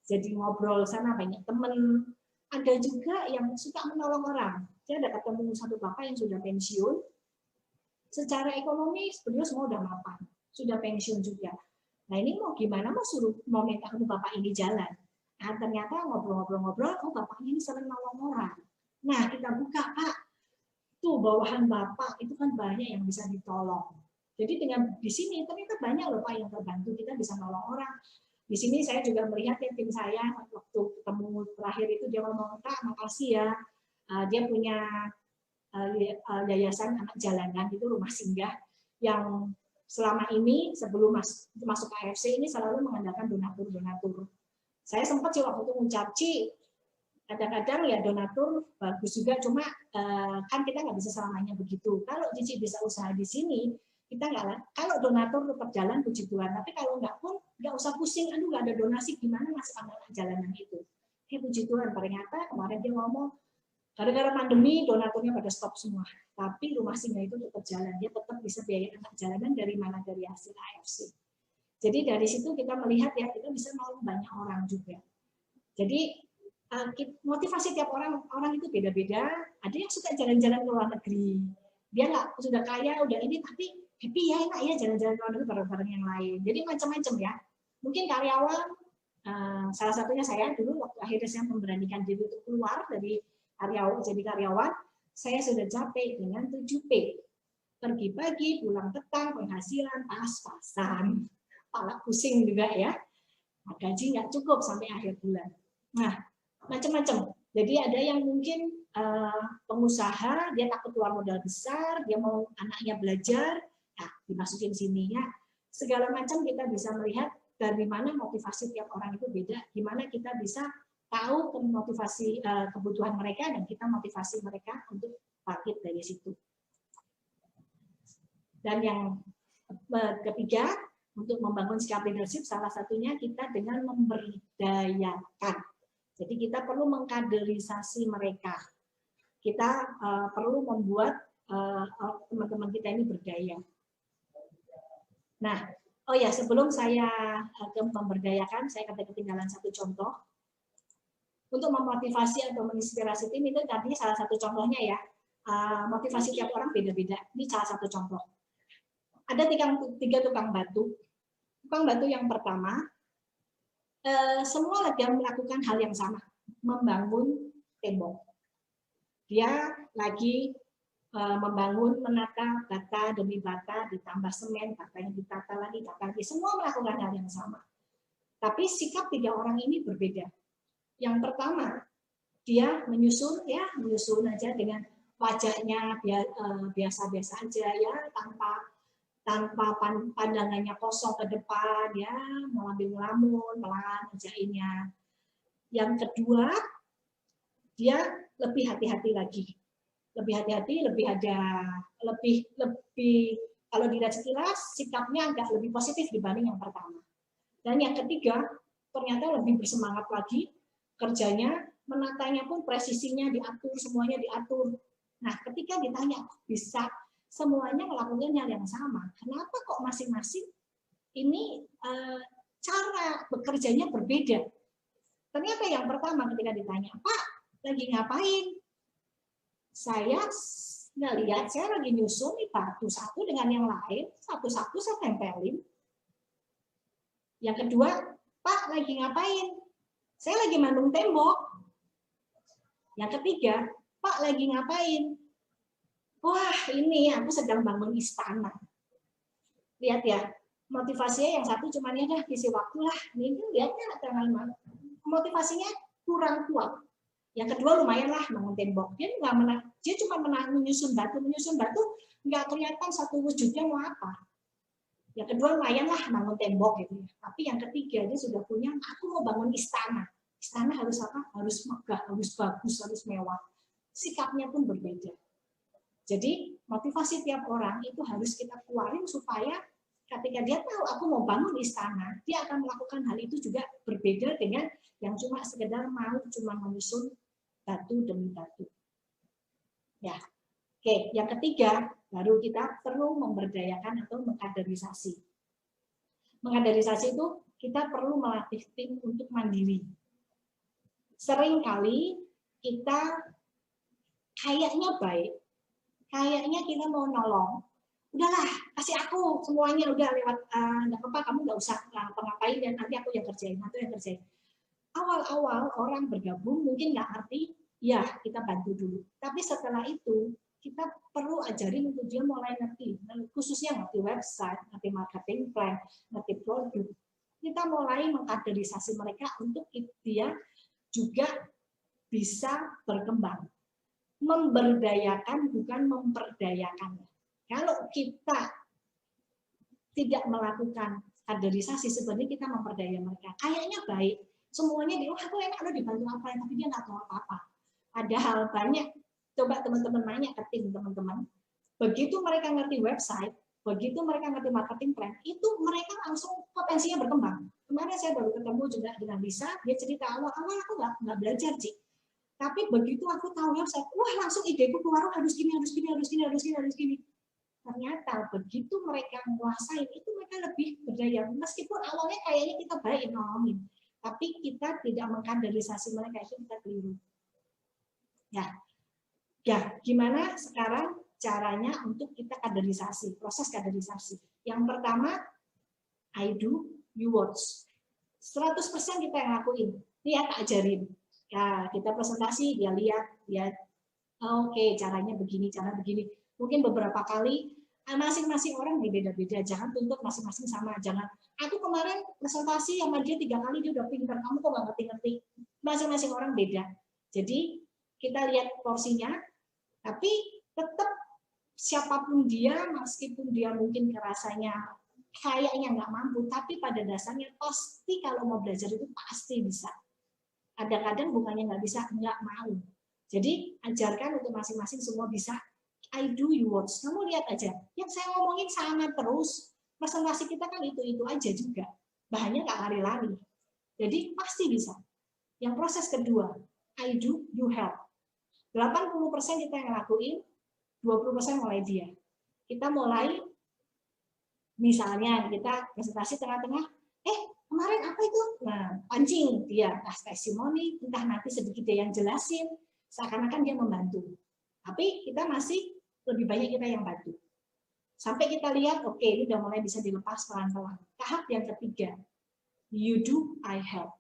jadi ngobrol sana banyak temen. Ada juga yang suka menolong orang. Saya ada ketemu satu bapak yang sudah pensiun, secara ekonomi beliau semua udah mapan, sudah pensiun juga. Nah ini mau gimana, mau minta ke bapak ini jalan. Nah ternyata ngobrol-ngobrol, oh bapak ini sering nolong orang. Nah kita buka, Pak, tuh bawahan bapak itu kan banyak yang bisa ditolong. Jadi dengan di sini ternyata banyak loh Pak yang terbantu, kita bisa nolong orang. Di sini saya juga melihat ya tim saya waktu ketemu terakhir itu dia ngomong, Kak makasih ya, dia punya yayasan anak jalanan itu rumah singgah yang selama ini sebelum masuk AFC ini selalu mengandalkan donatur. Saya sempat sih waktu itu ngucap, Ci, kadang-kadang ya donatur bagus juga, cuma kan kita nggak bisa selamanya begitu. Kalau Cici bisa usaha di sini, kita nggak, kalau donatur tetap jalan puji Tuhan, tapi kalau nggak pun nggak usah pusing, aduh nggak ada donasi gimana masuk anak jalanan itu. Puji Tuhan, ternyata kemarin dia ngomong gara-gara pandemi donaturnya pada stop semua, tapi rumah singgah itu tetap jalan, dia tetap bisa biaya anak jalanan dari mana, dari hasil AFC. Jadi dari situ kita melihat ya kita bisa nolong banyak orang juga. Jadi motivasi tiap orang itu beda-beda. Ada yang suka jalan-jalan ke luar negeri, dia nggak sudah kaya udah ini tapi happy ya, enak ya jalan-jalan ke luar negeri bareng-bareng yang lain. Jadi macam-macam ya. Mungkin karyawan, salah satunya saya dulu waktu akhirnya saya memberanikan diri untuk keluar dari karyawan jadi karyawan, saya sudah capek dengan 7P. Pergi pagi, pulang petang, penghasilan pas-pasan, kepala pusing juga ya. Gaji nggak cukup sampai akhir bulan. Nah, macam-macam. Jadi ada yang mungkin pengusaha, dia takut keluar modal besar, dia mau anaknya belajar, nah, dimasukin sini ya. Segala macam kita bisa melihat dari mana motivasi tiap orang itu beda, gimana kita bisa tahu motivasi kebutuhan mereka dan kita motivasi mereka untuk bangkit dari situ. Dan yang ketiga, untuk membangun sikap leadership, salah satunya kita dengan memberdayakan. Jadi kita perlu mengkaderisasi mereka. Kita perlu membuat teman-teman kita ini berdaya. Nah, oh ya, sebelum saya ke memberdayakan, saya ketinggalan satu contoh. Untuk memotivasi atau menginspirasi tim itu tadi salah satu contohnya ya. Motivasi tiap orang beda-beda. Ini salah satu contoh. Ada tiga tukang batu. Tukang batu yang pertama, semua lagi melakukan hal yang sama, membangun tembok. Dia lagi membangun, menata bata demi bata, ditambah semen, batanya ditata lagi, semua melakukan hal yang sama. Tapi sikap tiga orang ini berbeda. Yang pertama, dia menyusun aja dengan wajahnya biasa-biasa aja ya, tanpa pandangannya kosong ke depan ya, mengambil ngelamun, pelan ngerjainnya. Yang kedua, dia lebih hati-hati lagi. Lebih hati-hati, lebih kalau dilihat sekilas sikapnya agak lebih positif dibanding yang pertama. Dan yang ketiga, ternyata lebih bersemangat lagi kerjanya, menatanya pun presisinya diatur, semuanya diatur. Nah, ketika ditanya bisa semuanya melakukan hal yang sama, kenapa kok masing-masing ini cara bekerjanya berbeda? Ternyata yang pertama ketika ditanya, Pak, lagi ngapain? Saya ngelihat, saya lagi nyusun nih batu satu dengan yang lain, satu-satu saya tempelin. Yang kedua, Pak, lagi ngapain? Saya lagi mandung tembok. Yang ketiga, Pak, lagi ngapain? Wah, ini aku sedang bangun istana. lihat ya, motivasinya yang satu cuma ya dah isi waktu lah. Ini lihatnya teman-teman, motivasinya kurang kuat. Yang kedua lumayan lah bangun tembok. Dia cuma menyusun batu nggak kelihatan satu wujudnya mau apa. Yang kedua lumayan lah bangun tembok gitu. Tapi yang ketiga dia sudah punya, aku mau bangun istana. Istana harus apa? Harus megah, harus bagus, harus mewah. Sikapnya pun berbeda. Jadi motivasi tiap orang itu harus kita keluarin supaya ketika dia tahu aku mau bangun istana, dia akan melakukan hal itu juga berbeda dengan yang cuma sekedar mau cuma menyusun batu demi batu. Ya, oke. Yang ketiga, baru kita perlu memberdayakan atau mengkaderisasi. Mengkaderisasi itu kita perlu melatih tim untuk mandiri. Seringkali kita kayaknya baik, kayaknya kita mau nolong. Udahlah, kasih aku semuanya udah lewat, nggak apa-apa, kamu nggak usah ngapain dan nanti aku yang kerjain, Awal-awal orang bergabung mungkin nggak ngerti, ya kita bantu dulu. Tapi setelah itu kita perlu ajarin untuk dia mulai ngerti, khususnya ngerti website, ngerti marketing plan, ngerti produk. Kita mulai mengkaderisasi mereka untuk dia juga bisa berkembang. Memberdayakan bukan memperdayakan. Kalau kita tidak melakukan kaderisasi, sebenarnya kita memperdaya mereka. Kayaknya baik, semuanya dia, aku enak lo dibantu apa, tapi dia nggak tahu apa-apa. Padahal banyak, coba teman-teman nanya ke tim teman-teman, begitu mereka ngerti website, begitu mereka ngerti marketing plan, itu mereka langsung potensinya berkembang. Kemarin saya baru ketemu juga dengan Lisa, dia cerita awal-awal aku nggak belajar, Ci. Tapi begitu aku tahu website, wah langsung ideku keluar, harus gini. Ternyata begitu mereka menguasai itu mereka lebih berdaya. Meskipun awalnya kayaknya kita baik nolongin, tapi kita tidak mengkaderisasi mereka, itu kita keliru. Ya, gimana sekarang caranya untuk kita kaderisasi, proses kaderisasi. Yang pertama, I do, you watch. 100% kita yang lakuin. Ini ya tak ajarin. Ya, kita presentasi, dia lihat, oke, caranya begini, cara begini. Mungkin beberapa kali masing-masing orang berbeda-beda, jangan tuntut masing-masing sama, jangan aku kemarin presentasi sama dia 3 kali dia udah pintar, kamu kok nggak ngerti-ngerti. Masing-masing orang beda, jadi kita lihat porsinya, tapi tetap siapapun dia, meskipun dia mungkin kerasanya kayaknya nggak mampu, tapi pada dasarnya pasti kalau mau belajar itu pasti bisa. Kadang-kadang bukannya nggak bisa, nggak mau. Jadi ajarkan untuk masing-masing semua bisa. I do, you watch. Kamu lihat aja. Yang saya ngomongin sama terus. Presentasi kita kan itu aja juga. Bahannya nggak lari-lari. Jadi pasti bisa. Yang proses kedua, I do, you help. 80% kita yang ngelakuin, 20% mulai dia. Kita mulai, misalnya kita presentasi tengah-tengah, kemarin apa itu? Nah, pancing dia, testimoni, entah nanti sedikit dia yang jelasin, seakan-akan dia membantu. Tapi kita masih lebih banyak kita yang bantu. Sampai kita lihat, oke, ini udah mulai bisa dilepas pelan-pelan. Tahap yang ketiga, you do, I help.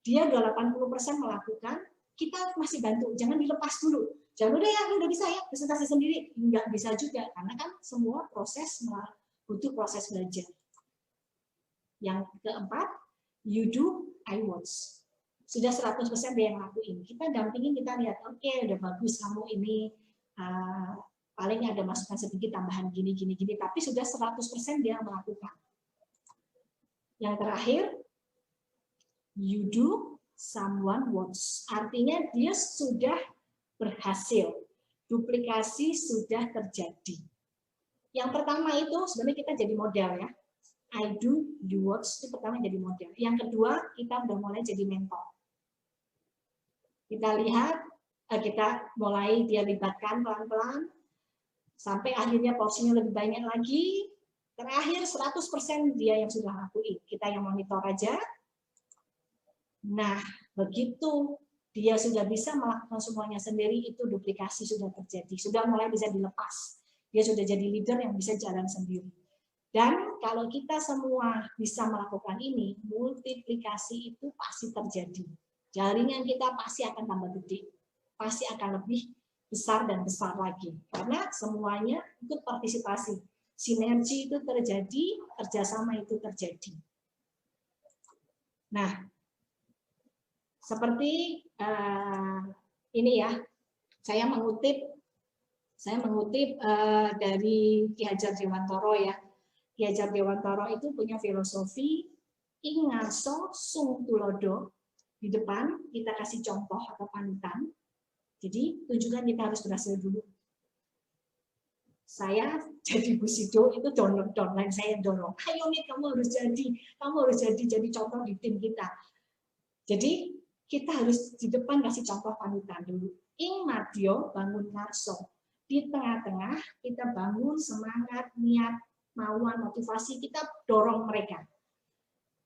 Dia udah 80% melakukan, kita masih bantu, jangan dilepas dulu. Jangan udah ya, udah bisa ya, presentasi sendiri. Nggak bisa juga, karena kan semua proses butuh proses belajar. Yang keempat, you do, I watch. Sudah 100% dia yang lakuin. Kita dampingin, kita lihat, oke, udah bagus kamu ini, paling ada masukan sedikit tambahan gini, tapi sudah 100% dia melakukan. Yang terakhir, you do, someone watch. Artinya dia sudah berhasil. Duplikasi sudah terjadi. Yang pertama itu sebenarnya kita jadi model ya. I do, you watch, itu pertama jadi model. Yang kedua, kita udah mulai jadi mentor. Kita lihat, kita mulai dia libatkan pelan-pelan, sampai akhirnya porsinya lebih banyak lagi. Terakhir 100% dia yang sudah lakuin. Kita yang monitor aja. Nah, begitu dia sudah bisa melakukan semuanya sendiri, itu duplikasi sudah terjadi. Sudah mulai bisa dilepas. Dia sudah jadi leader yang bisa jalan sendiri. Dan kalau kita semua bisa melakukan ini, multiplikasi itu pasti terjadi. Jaringan kita pasti akan tambah gede. Pasti akan lebih besar dan besar lagi. Karena semuanya ikut partisipasi. sinergi itu terjadi, kerjasama itu terjadi. Nah, seperti ini ya, saya mengutip dari Ki Hajar Dewantara ya. Ki Hajar Dewantara itu punya filosofi ing ngaso sung tulodo, di depan kita kasih contoh atau panutan. Jadi tunjukkan kita harus berhasil dulu. Saya jadi Bu Sido itu downline saya dorong. Ayo nih kamu harus jadi contoh di tim kita. Jadi kita harus di depan kasih contoh panutan dulu. Ing madyo bangun ngarso. Di tengah-tengah kita bangun semangat, niat, mauan, motivasi, kita dorong mereka.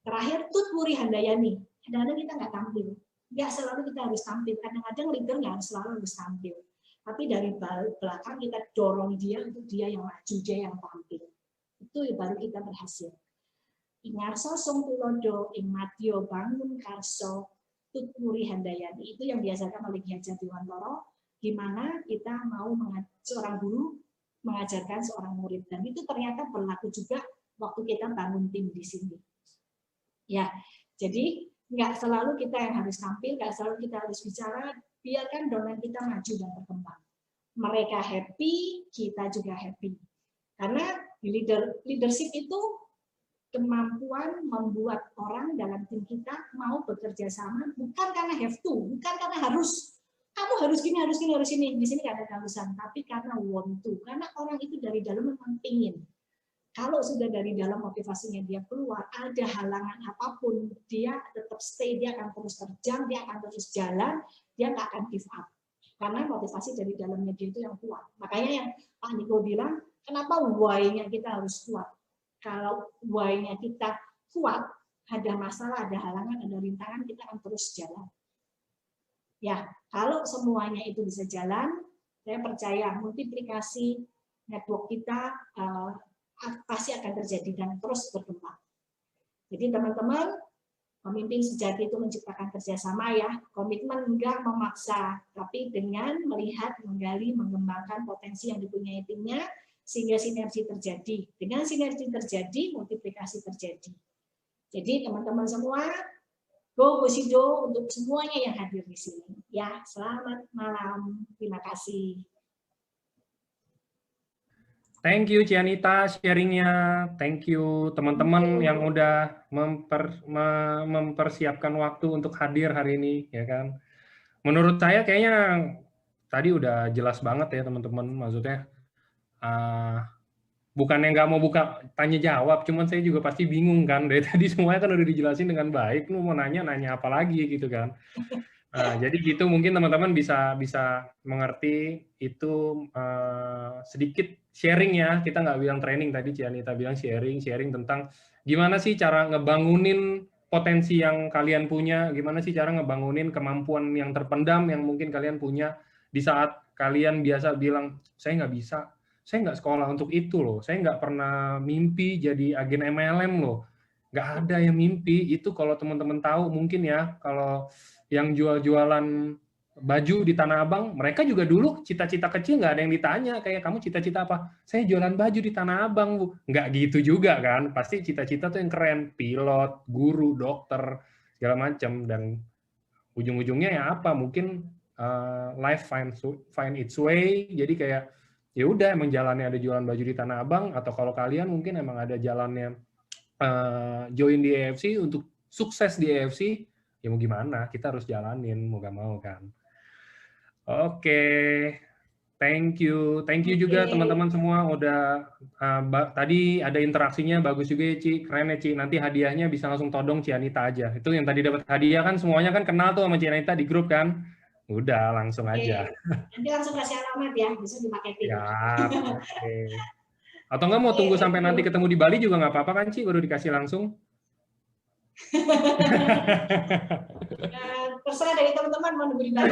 Terakhir tut muri handayani. Kadang-kadang kita nggak tampil. Nggak selalu kita harus tampil. Kadang-kadang leader nggak selalu harus tampil. Tapi dari belakang kita dorong dia untuk dia yang maju, dia yang tampil. Itu baru kita berhasil. Ingarso song tulodo, ing madyo bangun karso, tut muri handayani. Itu yang diajarkan oleh Ki Hajar Dewantara, gimana kita mau seorang guru mengajarkan seorang murid. Dan itu ternyata berlaku juga waktu kita bangun tim di sini. Ya, jadi nggak selalu kita yang harus tampil, nggak selalu kita harus bicara, biarkan domain kita maju dan berkembang. Mereka happy, kita juga happy. Karena di leadership itu kemampuan membuat orang dalam tim kita mau bekerja sama, bukan karena have to, bukan karena harus. Kamu harus gini, harus gini, harus ini. Di sini nggak ada keharusan, tapi karena want to. Karena orang itu dari dalam memang pingin. Kalau sudah dari dalam motivasinya dia keluar, ada halangan apapun, dia tetap stay, dia akan terus terjang, dia akan terus jalan, dia nggak akan give up. Karena motivasi dari dalamnya dia itu yang kuat. Makanya yang Pak Niko bilang, kenapa why-nya kita harus kuat? Kalau why-nya kita kuat, ada masalah, ada halangan, ada rintangan, kita akan terus jalan. Ya, kalau semuanya itu bisa jalan, saya percaya multiplikasi network kita pasti akan terjadi dan terus berkembang. Jadi teman-teman, pemimpin sejati itu menciptakan kerjasama ya, komitmen enggak memaksa, tapi dengan melihat, menggali, mengembangkan potensi yang dipunyai timnya, sehingga sinergi terjadi. Dengan sinergi terjadi, multiplikasi terjadi. Jadi teman-teman semua, go Sido untuk semuanya yang hadir di sini. Ya, selamat malam, terima kasih. Thank you Cianita sharingnya, thank you teman-teman yang udah mempersiapkan waktu untuk hadir hari ini, ya kan. Menurut saya kayaknya tadi udah jelas banget ya teman-teman, maksudnya bukannya nggak mau buka tanya jawab, cuman saya juga pasti bingung kan, dari tadi semuanya kan udah dijelasin dengan baik, lu mau nanya apa lagi gitu kan. Jadi gitu mungkin teman-teman bisa mengerti itu sedikit sharing ya, kita nggak bilang training tadi, Cianita bilang sharing tentang gimana sih cara ngebangunin potensi yang kalian punya, gimana sih cara ngebangunin kemampuan yang terpendam yang mungkin kalian punya di saat kalian biasa bilang, saya nggak bisa, saya nggak sekolah untuk itu loh, saya nggak pernah mimpi jadi agen MLM loh, nggak ada yang mimpi, itu kalau teman-teman tahu mungkin ya, kalau yang jual-jualan baju di Tanah Abang, mereka juga dulu cita-cita kecil nggak ada yang ditanya, kayak kamu cita-cita apa? Saya jualan baju di Tanah Abang, Bu. Nggak gitu juga kan, pasti cita-cita tuh yang keren, pilot, guru, dokter, segala macam, dan ujung-ujungnya ya apa? Mungkin life find its way, jadi kayak ya udah emang jalannya ada jualan baju di Tanah Abang, atau kalau kalian mungkin emang ada jalannya join di EFC untuk sukses di EFC, ya mau gimana, kita harus jalanin, mau gak mau kan. Oke, thank you juga teman-teman semua udah tadi ada interaksinya bagus juga ya Ci, keren ya Ci, nanti hadiahnya bisa langsung todong Cianita aja, itu yang tadi dapat hadiah kan semuanya kan kenal tuh sama Cianita di grup kan, udah langsung aja. Nanti langsung kasih alamat ya, bisa dipaketin. Ya, oke. Atau nggak mau tunggu sampai nanti ketemu di Bali juga nggak apa-apa kan Ci, baru dikasih langsung. Terserah dari teman-teman mau nunggu di Bali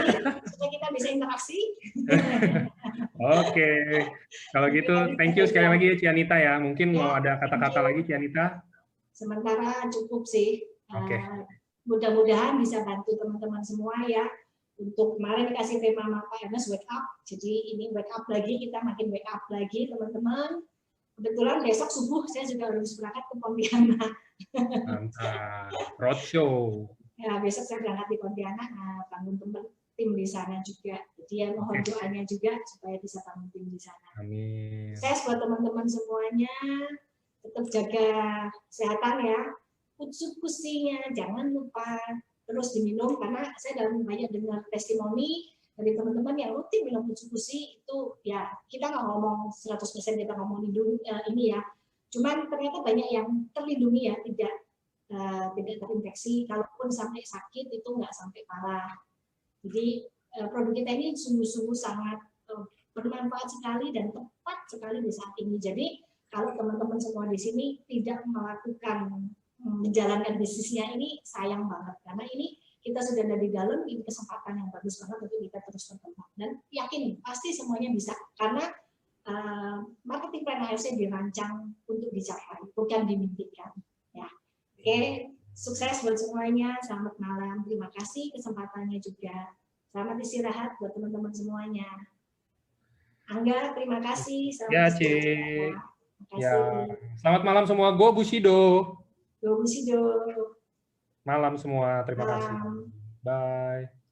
supaya kita bisa interaksi. Oke, kalau gitu thank you sekali lagi ya Cianita ya. Mungkin mau ada kata-kata lagi Cianita? Sementara cukup sih. Oke. Mudah-mudahan bisa bantu teman-teman semua ya. Untuk kemarin dikasih tema Pak Ernest wake up. Jadi ini wake up lagi, kita makin wake up lagi teman-teman. kebetulan besok subuh saya juga harus berangkat ke Pontianak. Mantap. Roadshow. Ya, besok saya berangkat di Pontianak, bangun tim di sana juga. Jadi ya mohon doanya juga supaya bisa bangun tim di sana. Amin. Saya buat teman-teman semuanya, tetap jaga kesehatan ya. Kusinya jangan lupa terus diminum, karena saya dalam banyak dengar testimoni dari teman-teman yang rutin minum kusi itu, ya kita nggak ngomong 100% kita ngomong ini ya, cuman ternyata banyak yang terlindungi ya, tidak terinfeksi, kalaupun sampai sakit itu nggak sampai parah. Jadi produk kita ini sungguh-sungguh sangat bermanfaat sekali dan tepat sekali di saat ini. Jadi kalau teman-teman semua di sini tidak melakukan menjalankan bisnisnya ini, sayang banget, karena ini kita sudah ada di dalam, ini kesempatan yang bagus banget untuk kita terus berkembang, dan yakin pasti semuanya bisa, karena marketing plan AFC dirancang untuk dicapai, bukan dimimpikan. Ya, oke, sukses buat semuanya, selamat malam, terima kasih kesempatannya juga, selamat istirahat buat teman-teman semuanya. Angga, terima kasih. Ya, Ci. Ya, selamat malam semua. Go Bushido. Go Bushido. Malam semua. Terima kasih. Bye.